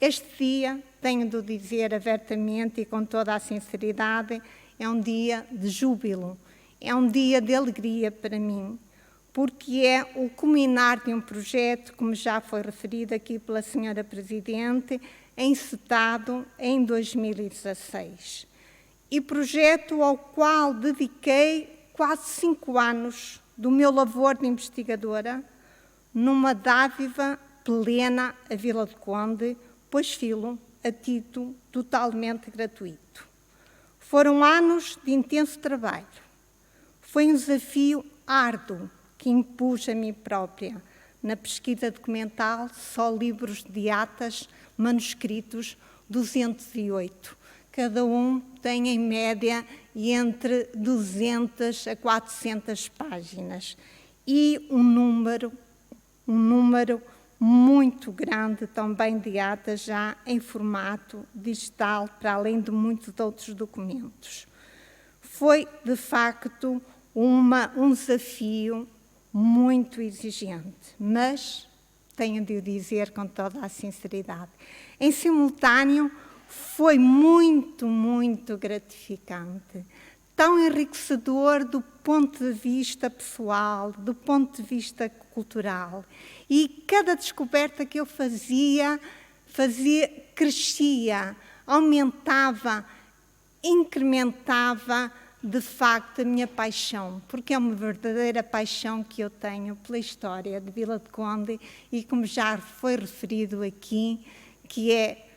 Este dia, tenho de dizer abertamente e com toda a sinceridade, é um dia de júbilo, é um dia de alegria para mim, porque é o culminar de um projeto, como já foi referido aqui pela Senhora Presidente, encetado em 2016. E projeto ao qual dediquei quase 5 anos do meu labor de investigadora, numa dádiva plena a Vila do Conde, pois filo a título totalmente gratuito. Foram anos de intenso trabalho. Foi um desafio árduo que impus a mim própria na pesquisa documental, só livros de atas, manuscritos, 208. Cada um tem, em média, entre 200 a 400 páginas. E um número muito grande também de atas já em formato digital, para além de muitos outros documentos. Foi, de facto, um desafio muito exigente, mas, tenho de o dizer com toda a sinceridade, em simultâneo foi muito, muito gratificante, tão enriquecedor do ponto de vista pessoal, do ponto de vista cultural. E cada descoberta que eu fazia crescia, aumentava, incrementava, de facto, a minha paixão, porque é uma verdadeira paixão que eu tenho pela história de Vila do Conde e, como já foi referido aqui, que é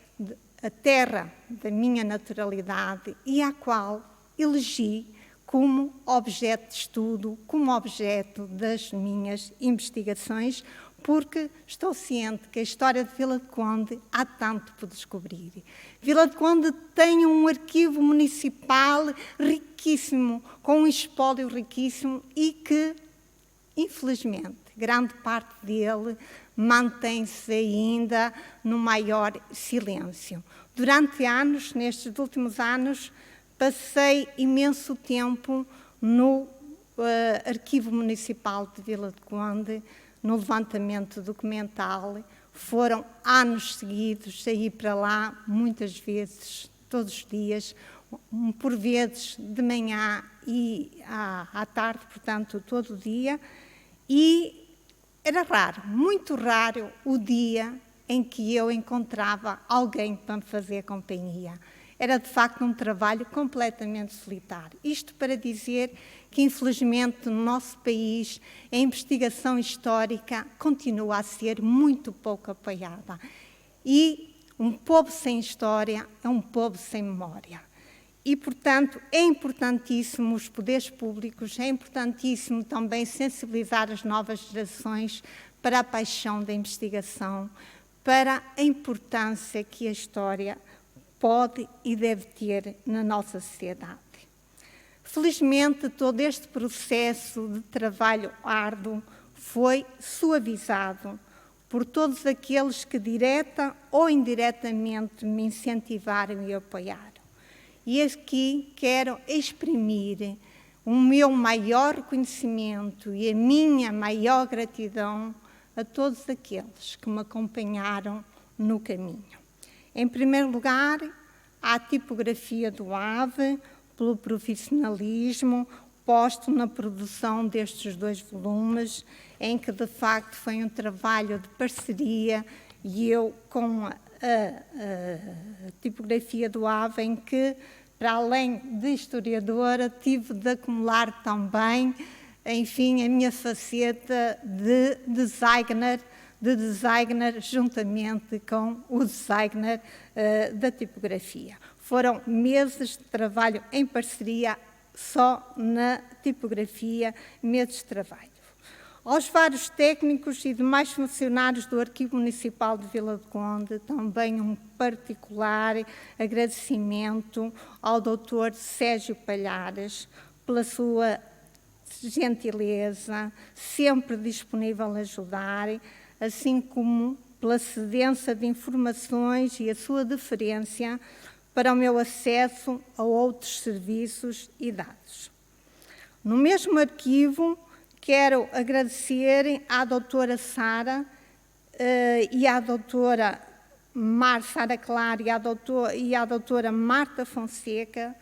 a terra da minha naturalidade e à qual elegi como objeto de estudo, como objeto das minhas investigações, porque estou ciente que a história de Vila do Conde há tanto por descobrir. Vila do Conde tem um arquivo municipal riquíssimo, com um espólio riquíssimo e que, infelizmente, grande parte dele mantém-se ainda no maior silêncio. Durante anos, nestes últimos anos, passei imenso tempo no Arquivo Municipal de Vila do Conde, no levantamento documental. Foram anos seguidos, saí para lá muitas vezes, todos os dias, por vezes de manhã e à tarde, portanto, todo o dia. E era raro, muito raro, o dia em que eu encontrava alguém para me fazer companhia. era de facto um trabalho completamente solitário. Isto para dizer que, infelizmente, no nosso país, a investigação histórica continua a ser muito pouco apoiada. E um povo sem história é um povo sem memória. E, portanto, é importantíssimo os poderes públicos, é importantíssimo também sensibilizar as novas gerações para a paixão da investigação, para a importância que a história pode e deve ter na nossa sociedade. Felizmente, todo este processo de trabalho árduo foi suavizado por todos aqueles que, direta ou indiretamente, me incentivaram e apoiaram. E aqui quero exprimir o meu maior reconhecimento e a minha maior gratidão a todos aqueles que me acompanharam no caminho. Em primeiro lugar, à tipografia do AVE, pelo profissionalismo posto na produção destes 2 volumes, em que de facto foi um trabalho de parceria, e eu com a tipografia do AVE, em que, para além de historiadora, tive de acumular também, enfim, a minha faceta de designer, juntamente com o designer da tipografia. Foram meses de trabalho em parceria, só na tipografia, meses de trabalho. Aos vários técnicos e demais funcionários do Arquivo Municipal de Vila do Conde, também um particular agradecimento ao Dr. Sérgio Palhares pela sua gentileza, sempre disponível a ajudar, assim como pela cedência de informações e a sua deferência para o meu acesso a outros serviços e dados. No mesmo arquivo, quero agradecer à doutora Sara e à doutora Sara Claro e à doutora Marta Fonseca,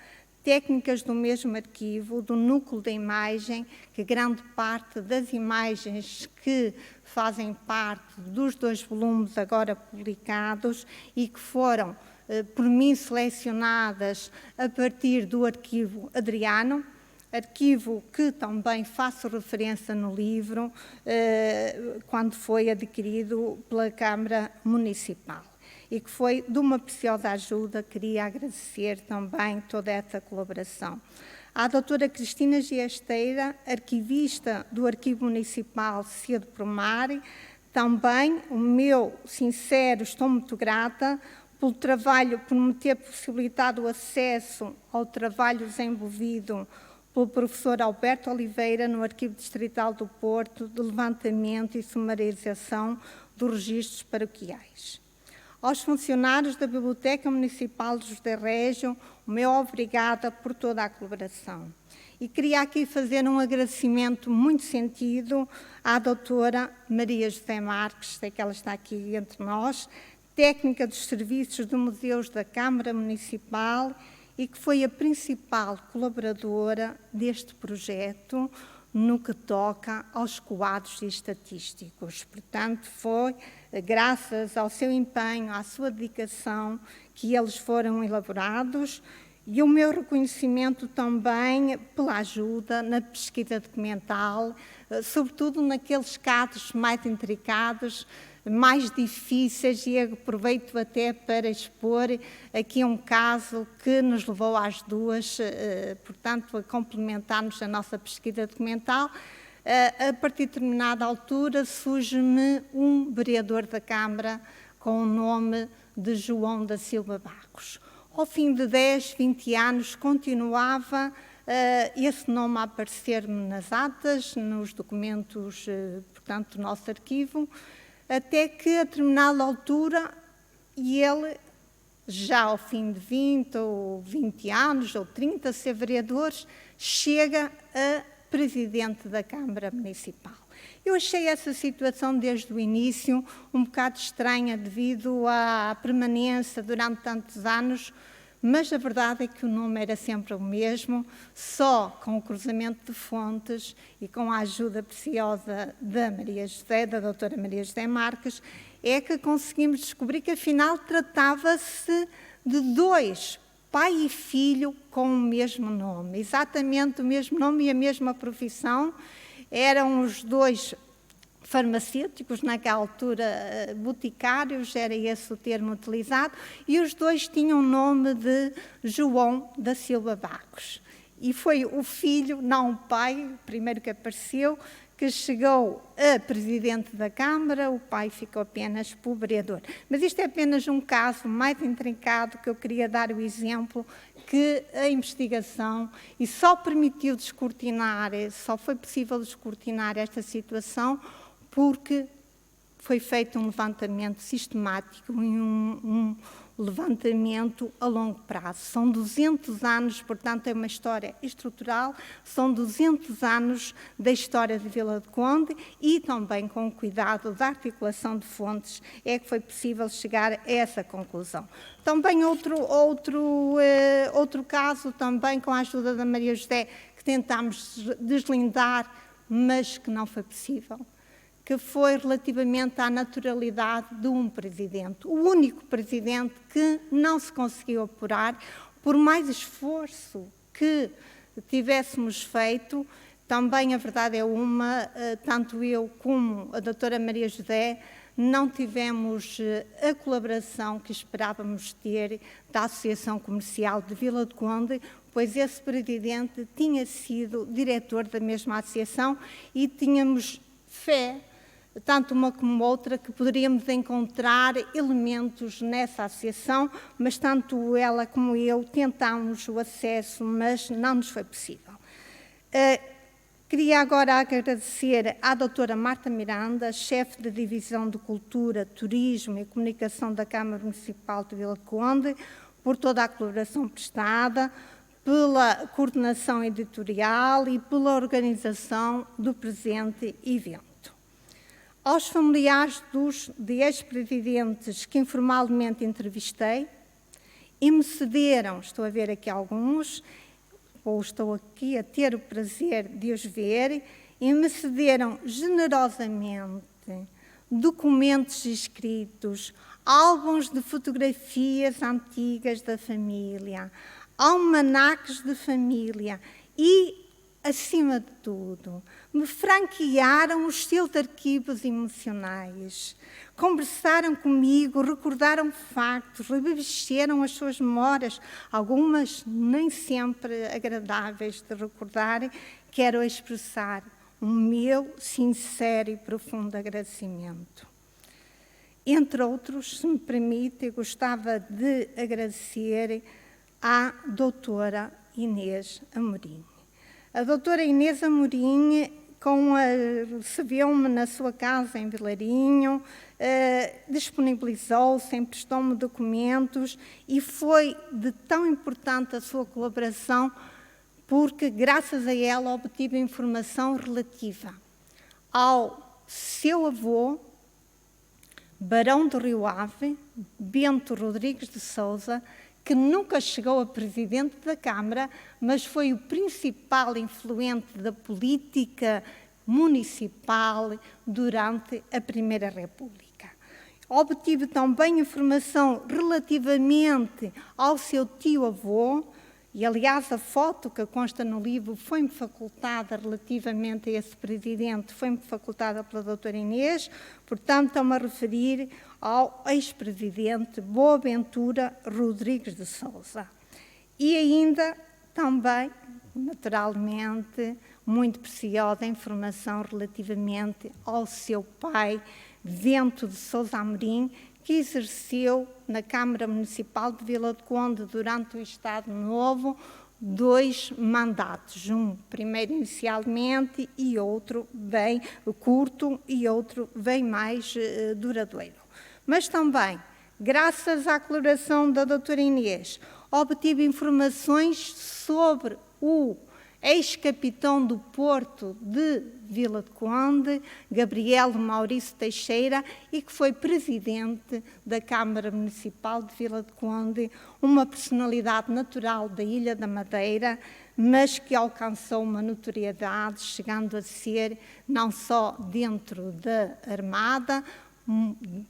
técnicas do mesmo arquivo, do núcleo da imagem, que grande parte das imagens que fazem parte dos 2 volumes agora publicados e que foram por mim selecionadas a partir do arquivo Adriano, arquivo que também faço referência no livro, quando foi adquirido pela Câmara Municipal, e que foi de uma preciosa ajuda. Queria agradecer também toda essa colaboração. À doutora Cristina Giasteira, arquivista do Arquivo Municipal Cedo Promar, também o meu sincero, estou muito grata pelo trabalho, por me ter possibilitado o acesso ao trabalho desenvolvido pelo professor Alberto Oliveira no Arquivo Distrital do Porto, de levantamento e sumarização dos registros paroquiais. Aos funcionários da Biblioteca Municipal de José Régio, o meu obrigada por toda a colaboração. E queria aqui fazer um agradecimento muito sentido à doutora Maria José Marques, sei que ela está aqui entre nós, técnica dos serviços de museus da Câmara Municipal, e que foi a principal colaboradora deste projeto no que toca aos quadros estatísticos. Portanto, foi graças ao seu empenho, à sua dedicação, que eles foram elaborados, e o meu reconhecimento também pela ajuda na pesquisa documental, sobretudo naqueles casos mais intricados, mais difíceis, e aproveito até para expor aqui um caso que nos levou às duas, portanto, a complementarmos a nossa pesquisa documental. A partir de determinada altura surge-me um vereador da Câmara com o nome de João da Silva Barros. Ao fim de 10, 20 anos, continuava esse nome a aparecer-me nas atas, nos documentos, portanto, do nosso arquivo, até que, a determinada altura, e ele, já ao fim de 20 ou 20 anos, ou 30, a ser vereador, chega a presidente da Câmara Municipal. Eu achei essa situação, desde o início, um bocado estranha, devido à permanência durante tantos anos, mas a verdade é que o nome era sempre o mesmo, só com o cruzamento de fontes e com a ajuda preciosa da Maria José, da doutora Maria José Marques, é que conseguimos descobrir que, afinal, tratava-se de 2 pai e filho com o mesmo nome, exatamente o mesmo nome e a mesma profissão. Eram os dois farmacêuticos, naquela altura boticários, era esse o termo utilizado, e os dois tinham o nome de João da Silva Bacos. E foi o filho, não o pai, o primeiro que apareceu, que chegou a presidente da Câmara, o pai ficou apenas por vereador. Mas isto é apenas um caso mais intrincado que eu queria dar o exemplo que a investigação, e só permitiu descortinar, só foi possível descortinar esta situação porque foi feito um levantamento sistemático e um levantamento a longo prazo. São 200 anos, portanto, é uma história estrutural, são 200 anos da história de Vila do Conde e também com o cuidado da articulação de fontes é que foi possível chegar a essa conclusão. Também outro caso, também com a ajuda da Maria José, que tentámos deslindar, mas que não foi possível, que foi relativamente à naturalidade de um presidente. O único presidente que não se conseguiu apurar, por mais esforço que tivéssemos feito, também a verdade é uma, tanto eu como a doutora Maria José, não tivemos a colaboração que esperávamos ter da Associação Comercial de Vila do Conde, pois esse presidente tinha sido diretor da mesma associação e tínhamos fé, tanto uma como outra, que poderíamos encontrar elementos nessa associação, mas tanto ela como eu tentámos o acesso, mas não nos foi possível. Queria agora agradecer à doutora Marta Miranda, chefe da Divisão de Cultura, Turismo e Comunicação da Câmara Municipal de Vila do Conde, por toda a colaboração prestada, pela coordenação editorial e pela organização do presente evento. Aos familiares de ex-presidentes que informalmente entrevistei e me cederam, estou a ver aqui alguns, ou estou aqui a ter o prazer de os ver, e me cederam generosamente documentos escritos, álbuns de fotografias antigas da família, almanaques de família e, acima de tudo, me franquearam os seus arquivos emocionais, conversaram comigo, recordaram factos, revivesceram as suas memórias, algumas nem sempre agradáveis de recordar. Quero expressar o meu sincero e profundo agradecimento. Entre outros, se me permite, eu gostava de agradecer à doutora Inês Amorim. A doutora Inês Amorim recebeu-me na sua casa em Vilarinho, disponibilizou-se, emprestou-me documentos e foi de tão importante a sua colaboração porque, graças a ela, obtive informação relativa ao seu avô, Barão do Rio Ave, Bento Rodrigues de Sousa, que nunca chegou a presidente da Câmara, mas foi o principal influente da política municipal durante a Primeira República. Obtive também informação relativamente ao seu tio-avô, e aliás a foto que consta no livro foi-me facultada relativamente a esse presidente, foi-me facultada pela doutora Inês, portanto estou-me a referir ao ex-presidente Boaventura Rodrigues de Sousa. E ainda também, naturalmente, muito preciosa informação relativamente ao seu pai, Bento de Sousa Amorim, que exerceu na Câmara Municipal de Vila do Conde durante o Estado Novo 2 mandatos, um primeiro inicialmente e outro bem curto e outro bem mais duradouro. Mas também, graças à colaboração da doutora Inês, obtive informações sobre o ex-capitão do Porto de Vila do Conde, Gabriel Maurício Teixeira, e que foi presidente da Câmara Municipal de Vila do Conde, uma personalidade natural da Ilha da Madeira, mas que alcançou uma notoriedade, chegando a ser não só dentro da Armada,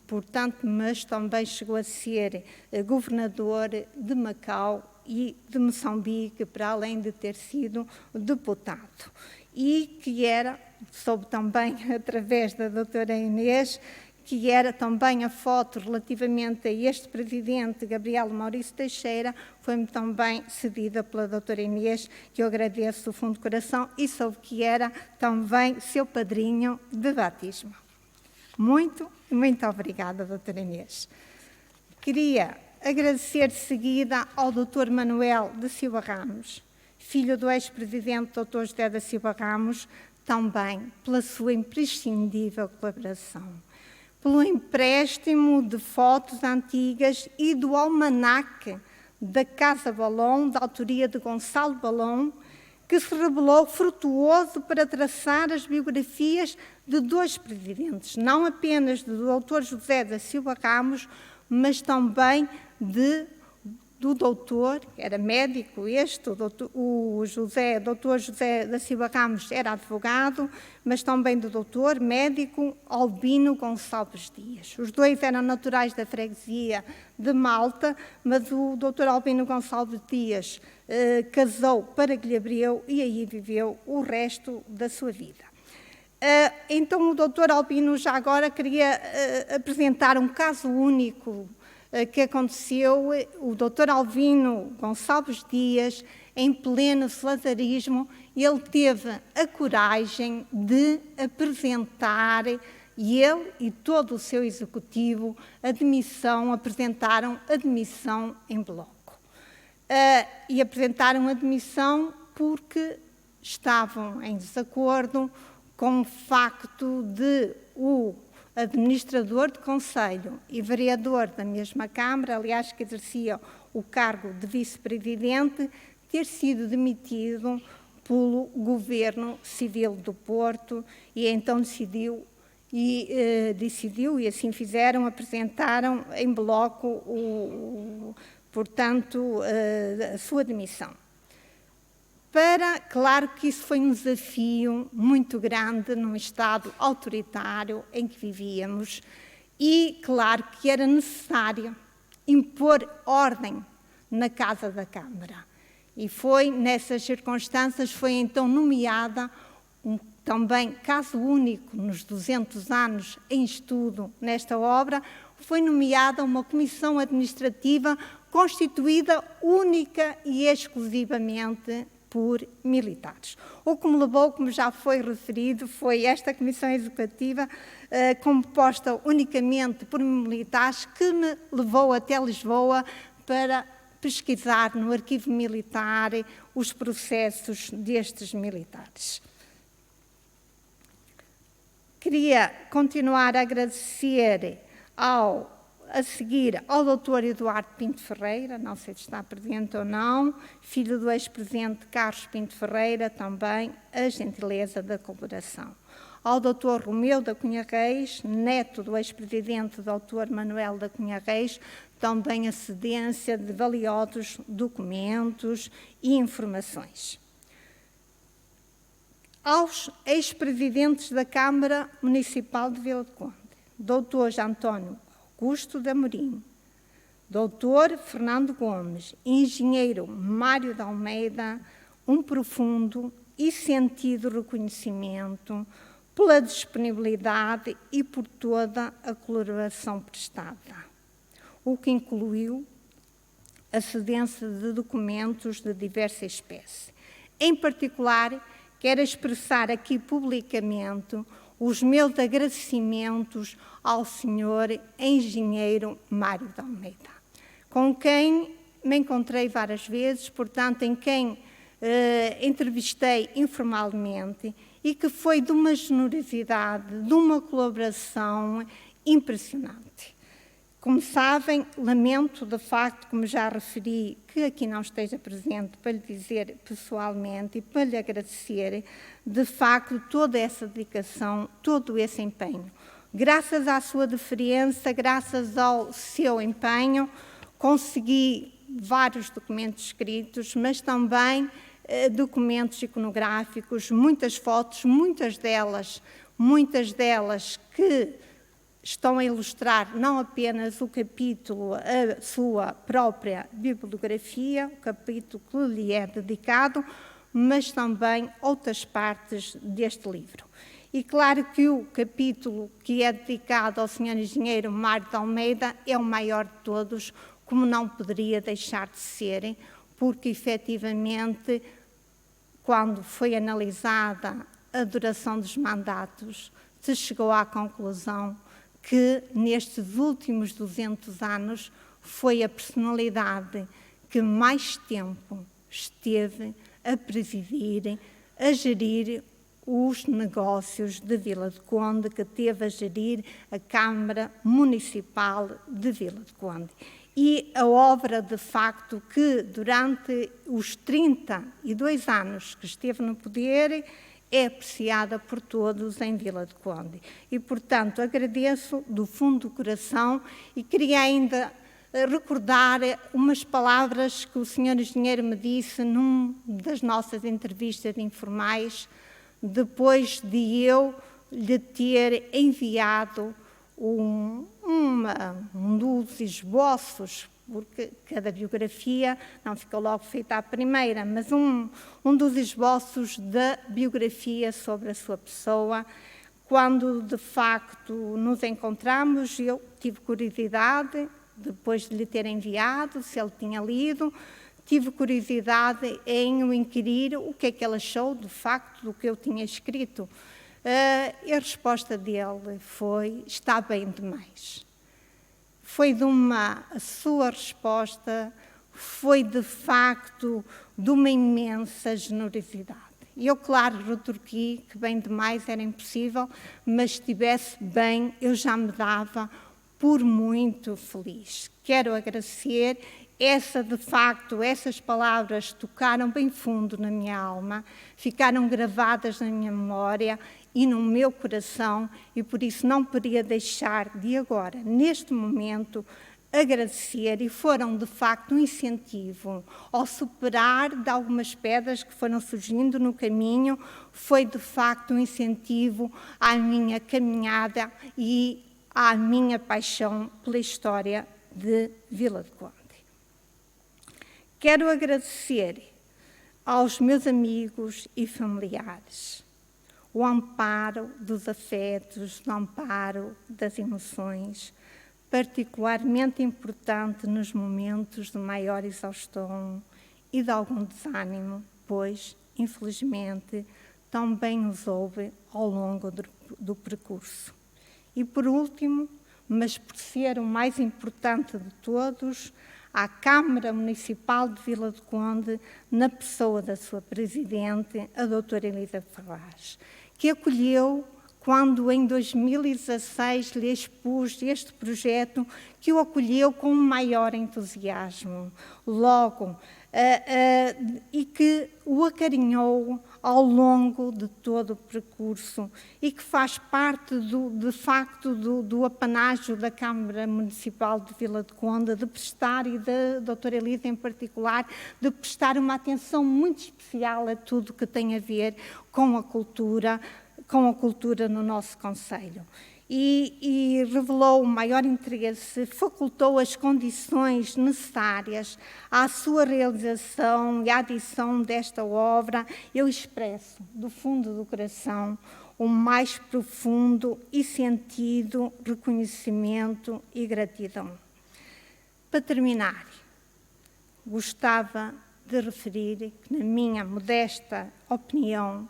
portanto, mas também chegou a ser governador de Macau e de Moçambique, para além de ter sido deputado. E que era, soube também através da doutora Inês, que era também a foto relativamente a este presidente, Gabriel Maurício Teixeira, foi-me também cedida pela doutora Inês, que eu agradeço do fundo do coração, e soube que era também seu padrinho de batismo. Muito obrigada, doutora Inês. Queria agradecer de seguida ao doutor Manuel da Silva Ramos, filho do ex-presidente doutor José da Silva Ramos, também pela sua imprescindível colaboração, pelo empréstimo de fotos antigas e do almanaque da Casa Balão, da autoria de Gonçalo Balão, que se revelou frutuoso para traçar as biografias de dois presidentes, não apenas do Dr. José da Silva Ramos, mas também do doutor, que era médico o Dr. José da Silva Ramos era advogado, mas também do doutor médico Albino Gonçalves Dias. Os dois eram naturais da freguesia de Malta, mas o doutor Albino Gonçalves Dias casou para Guilhabreu e aí viveu o resto da sua vida. Então o doutor Albino já agora queria apresentar um caso único que aconteceu. O doutor Albino Gonçalves Dias, em pleno salazarismo, ele teve a coragem de apresentar, e ele e todo o seu executivo, apresentaram admissão em bloco. E apresentaram admissão porque estavam em desacordo com o facto de o administrador de conselho e vereador da mesma Câmara, aliás, que exercia o cargo de vice-presidente, ter sido demitido pelo Governo Civil do Porto, e então decidiu, e assim fizeram, apresentaram em bloco, portanto, a sua demissão. Claro que isso foi um desafio muito grande num Estado autoritário em que vivíamos, e claro que era necessário impor ordem na Casa da Câmara. E foi nessas circunstâncias, foi então nomeada, também caso único nos 200 anos em estudo nesta obra, foi nomeada uma comissão administrativa constituída única e exclusivamente por militares. O que me levou, como já foi referido, foi esta comissão executiva composta unicamente por militares, que me levou até Lisboa para pesquisar no arquivo militar os processos destes militares. Queria continuar a agradecer a seguir ao Dr. Eduardo Pinto Ferreira, não sei se está presente ou não, filho do ex-presidente Carlos Pinto Ferreira, também a gentileza da colaboração. Ao Dr. Romeu da Cunha Reis, neto do ex-presidente Dr. Manuel da Cunha Reis, também a cedência de valiosos documentos e informações. Aos ex-presidentes da Câmara Municipal de Vila de Conde, Dr. António Augusto de Amorim, Dr. Fernando Gomes, engenheiro Mário de Almeida, um profundo e sentido reconhecimento pela disponibilidade e por toda a colaboração prestada, o que incluiu a cedência de documentos de diversa espécie. Em particular, quero expressar aqui publicamente os meus agradecimentos ao senhor engenheiro Mário de Almeida, com quem me encontrei várias vezes, portanto, em quem entrevistei informalmente, e que foi de uma generosidade, de uma colaboração impressionante. Como sabem, lamento de facto, como já referi, que aqui não esteja presente para lhe dizer pessoalmente e para lhe agradecer, de facto, toda essa dedicação, todo esse empenho. Graças à sua deferência, graças ao seu empenho, consegui vários documentos escritos, mas também documentos iconográficos, muitas fotos, muitas delas que estão a ilustrar não apenas o capítulo, a sua própria bibliografia, o capítulo que lhe é dedicado, mas também outras partes deste livro. E claro que o capítulo que é dedicado ao Sr. Engenheiro Mário de Almeida é o maior de todos, como não poderia deixar de ser, porque efetivamente, quando foi analisada a duração dos mandatos, se chegou à conclusão que nestes últimos 200 anos foi a personalidade que mais tempo esteve a presidir, a gerir os negócios de Vila do Conde, que teve a gerir a Câmara Municipal de Vila do Conde. E a obra, de facto, que durante os 32 anos que esteve no poder, é apreciada por todos em Vila do Conde. E, portanto, agradeço do fundo do coração e queria ainda recordar umas palavras que o Sr. Engenheiro me disse numa das nossas entrevistas informais, depois de eu lhe ter enviado um dos esboços, porque cada biografia não ficou logo feita à primeira, mas um dos esboços da biografia sobre a sua pessoa. Quando, de facto, nos encontramos, eu tive curiosidade, depois de lhe ter enviado, se ele tinha lido, tive curiosidade em o inquirir o que é que ele achou, de facto, do que eu tinha escrito. E a resposta dele foi: está bem demais. A sua resposta foi, de facto, de uma imensa generosidade. E eu, claro, retorqui que bem demais era impossível, mas se estivesse bem, eu já me dava por muito feliz. Quero agradecer. De facto, essas palavras tocaram bem fundo na minha alma, ficaram gravadas na minha memória e no meu coração, e por isso não poderia deixar de agora, neste momento, agradecer, e foram de facto um incentivo ao superar de algumas pedras que foram surgindo no caminho, foi de facto um incentivo à minha caminhada e à minha paixão pela história de Vila do Conde. Quero agradecer aos meus amigos e familiares o amparo dos afetos, o amparo das emoções, particularmente importante nos momentos de maior exaustão e de algum desânimo, pois, infelizmente, também os houve ao longo do percurso. E, por último, mas por ser o mais importante de todos, à Câmara Municipal de Vila do Conde, na pessoa da sua presidente, a doutora Elida Ferraz, que acolheu quando em 2016 lhe expus este projeto, que o acolheu com o maior entusiasmo, logo, e que o acarinhou ao longo de todo o percurso e que faz parte, de facto, do apanágio da Câmara Municipal de Vila do Conde, de prestar, e da doutora Elida em particular, de prestar uma atenção muito especial a tudo que tem a ver com a cultura no nosso concelho. E revelou o maior interesse, facultou as condições necessárias à sua realização e à adição desta obra. Eu expresso, do fundo do coração, o mais profundo e sentido reconhecimento e gratidão. Para terminar, gostava de referir que, na minha modesta opinião,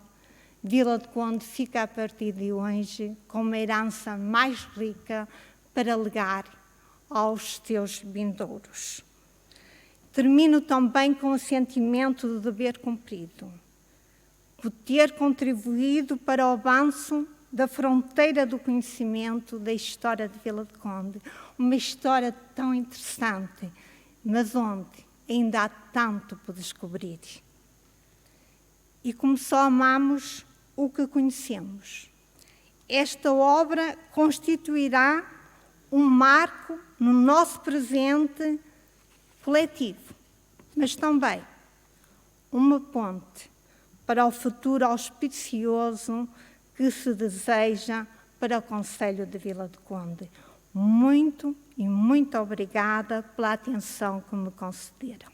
Vila do Conde fica a partir de hoje com uma herança mais rica para legar aos seus vindouros. Termino também com o sentimento de dever cumprido, por ter contribuído para o avanço da fronteira do conhecimento da história de Vila do Conde, uma história tão interessante, mas onde ainda há tanto por descobrir. E como só amamos o que conhecemos, esta obra constituirá um marco no nosso presente coletivo, mas também uma ponte para o futuro auspicioso que se deseja para o Conselho de Vila do Conde. Muito e muito obrigada pela atenção que me concederam.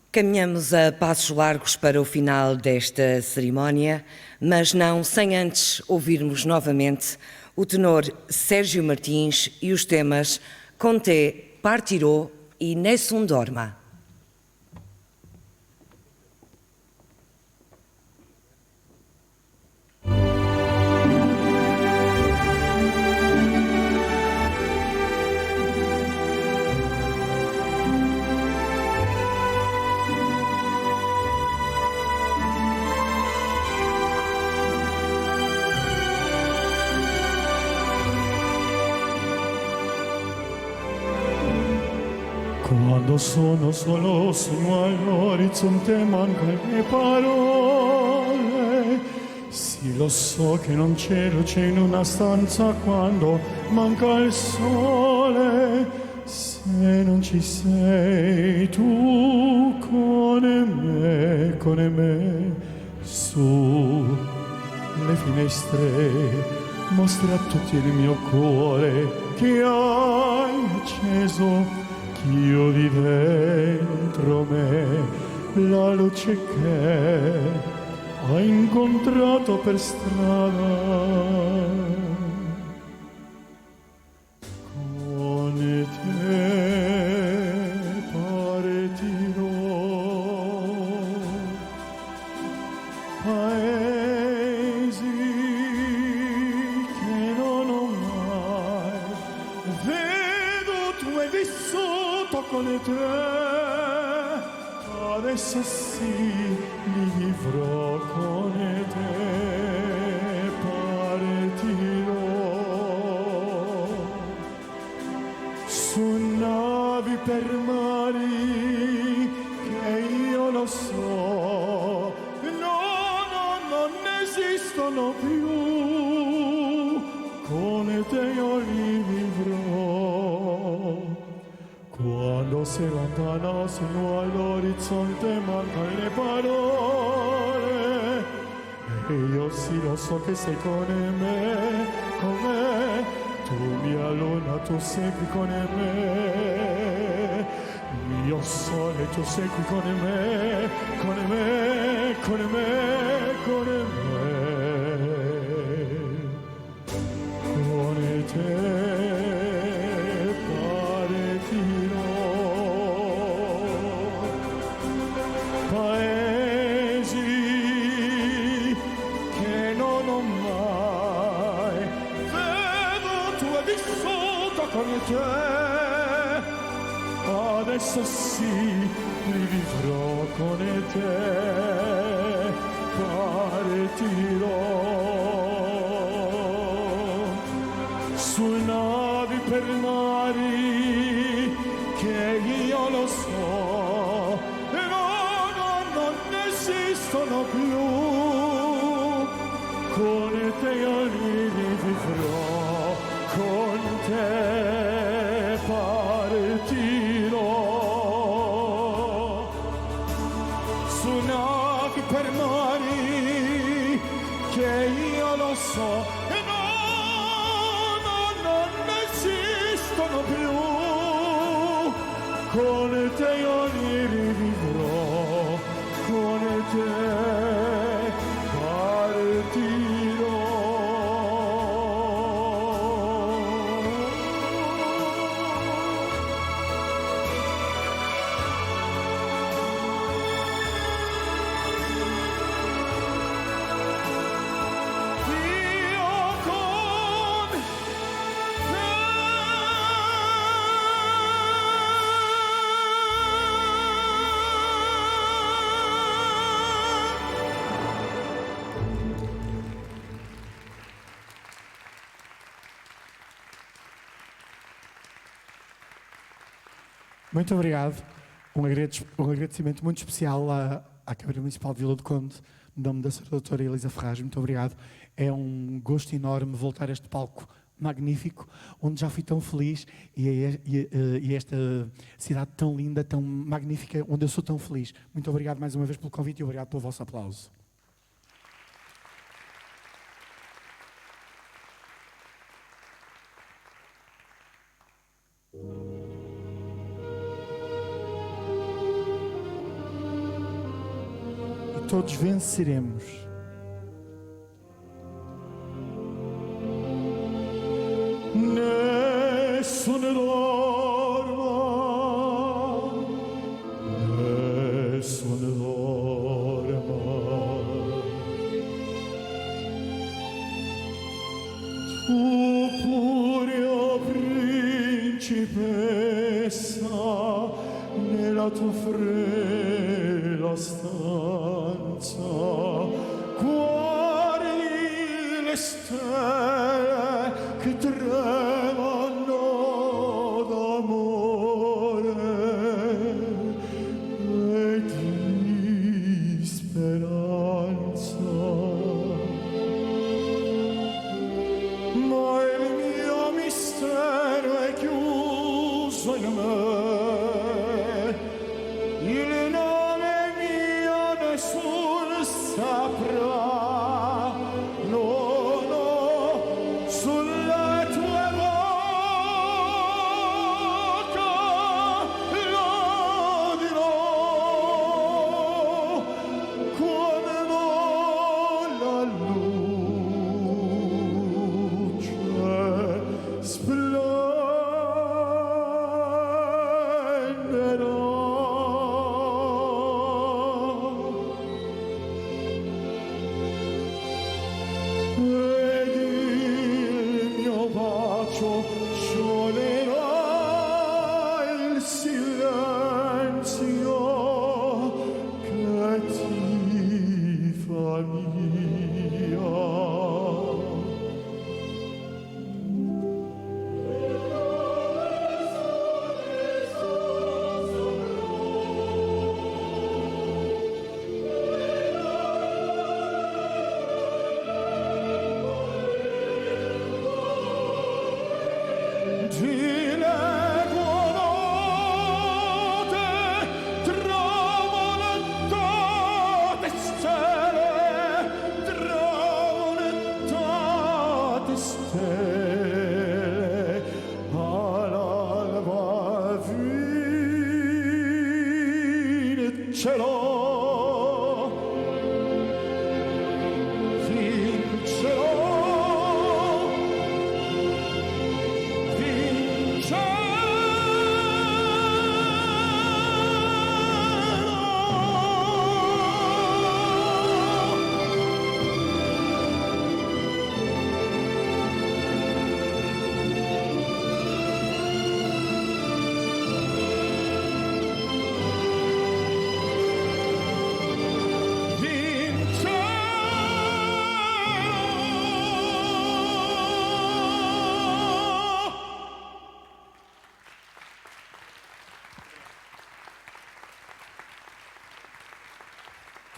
Caminhamos a passos largos para o final desta cerimónia, mas não sem antes ouvirmos novamente o tenor Sérgio Martins e os temas Con te partirò e Nessun dorma. Quando sono solo sogno all'orizzonte mancano le mie parole. Sì, lo so che non c'è luce in una stanza quando manca il sole. Se non ci sei tu con me, su le finestre mostra a tutti il mio cuore che hai acceso. Io di dentro me la luce che ho incontrato per strada. Con te partirò, paesi che non ho mai veduto e vissuto con te, adesso sì li vivrò con te, partirò su navi per mari che io lo so, non esistono più, con te io li vivrò. Quando sei lontana sono all'orizzonte mancano le parole e io sì lo so che sei con me, tu mia luna tu segui con me, mio sole tu segui con me, con me, con me, con me, con te. Adesso sì, rivivrò con te, partirò su navi per mari che io lo so, non esistono più, con te io li rivivrò, con te partirò su navi per mari che io lo so e non esistono più, con te io li rivivrò, con te partirò. Muito obrigado. Um agradecimento muito especial à Câmara Municipal de Vila do Conde, no nome da Sra. Doutora Elisa Ferraz. Muito obrigado. É um gosto enorme voltar a este palco magnífico, onde já fui tão feliz, e esta cidade tão linda, tão magnífica, onde eu sou tão feliz. Muito obrigado mais uma vez pelo convite e obrigado pelo vosso aplauso. E todos venceremos. Nessuno dorma, nessuno dorma. Tu pure, o principessa, nella tua frela stanza, guardi le stelle che tremano d'amore e di speranza. Ma il mio mistero è chiuso in me, il nome mio nessuno saprà.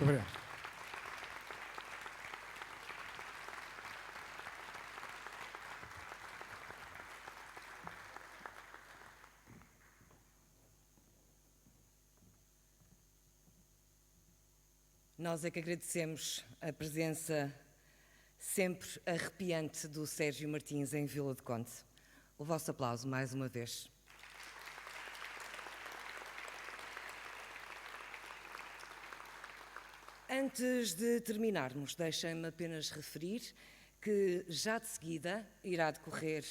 Obrigado. Nós é que agradecemos a presença sempre arrepiante do Sérgio Martins em Vila do Conde. O vosso aplauso mais uma vez. Antes de terminarmos, deixem-me apenas referir que já de seguida irá decorrer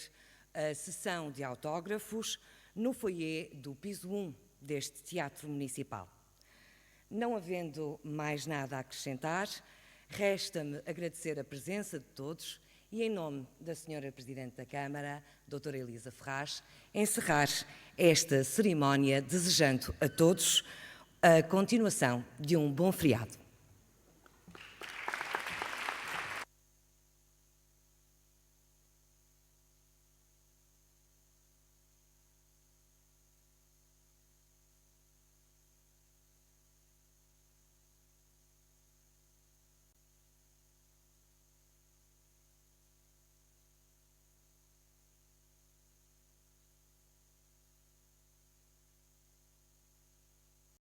a sessão de autógrafos no foyer do piso 1 deste Teatro Municipal. Não havendo mais nada a acrescentar, resta-me agradecer a presença de todos e, em nome da Sra. Presidente da Câmara, Doutora Elisa Ferraz, encerrar esta cerimónia desejando a todos a continuação de um bom feriado.